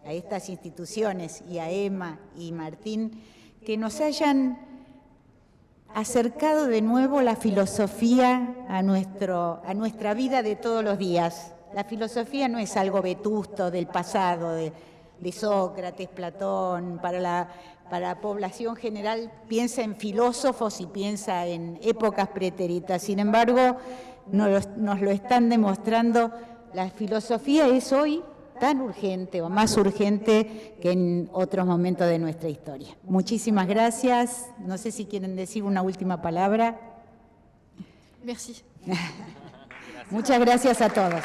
a estas instituciones y a Emma y Martín que nos hayan acercado de nuevo la filosofía a nuestra vida de todos los días. La filosofía no es algo vetusto del pasado, de Sócrates, Platón. Para la población general piensa en filósofos y piensa en épocas pretéritas. Sin embargo, nos lo están demostrando. La filosofía es hoy tan urgente o más urgente que en otros momentos de nuestra historia. Muchísimas gracias. No sé si quieren decir una última palabra. Merci. Muchas gracias a todos.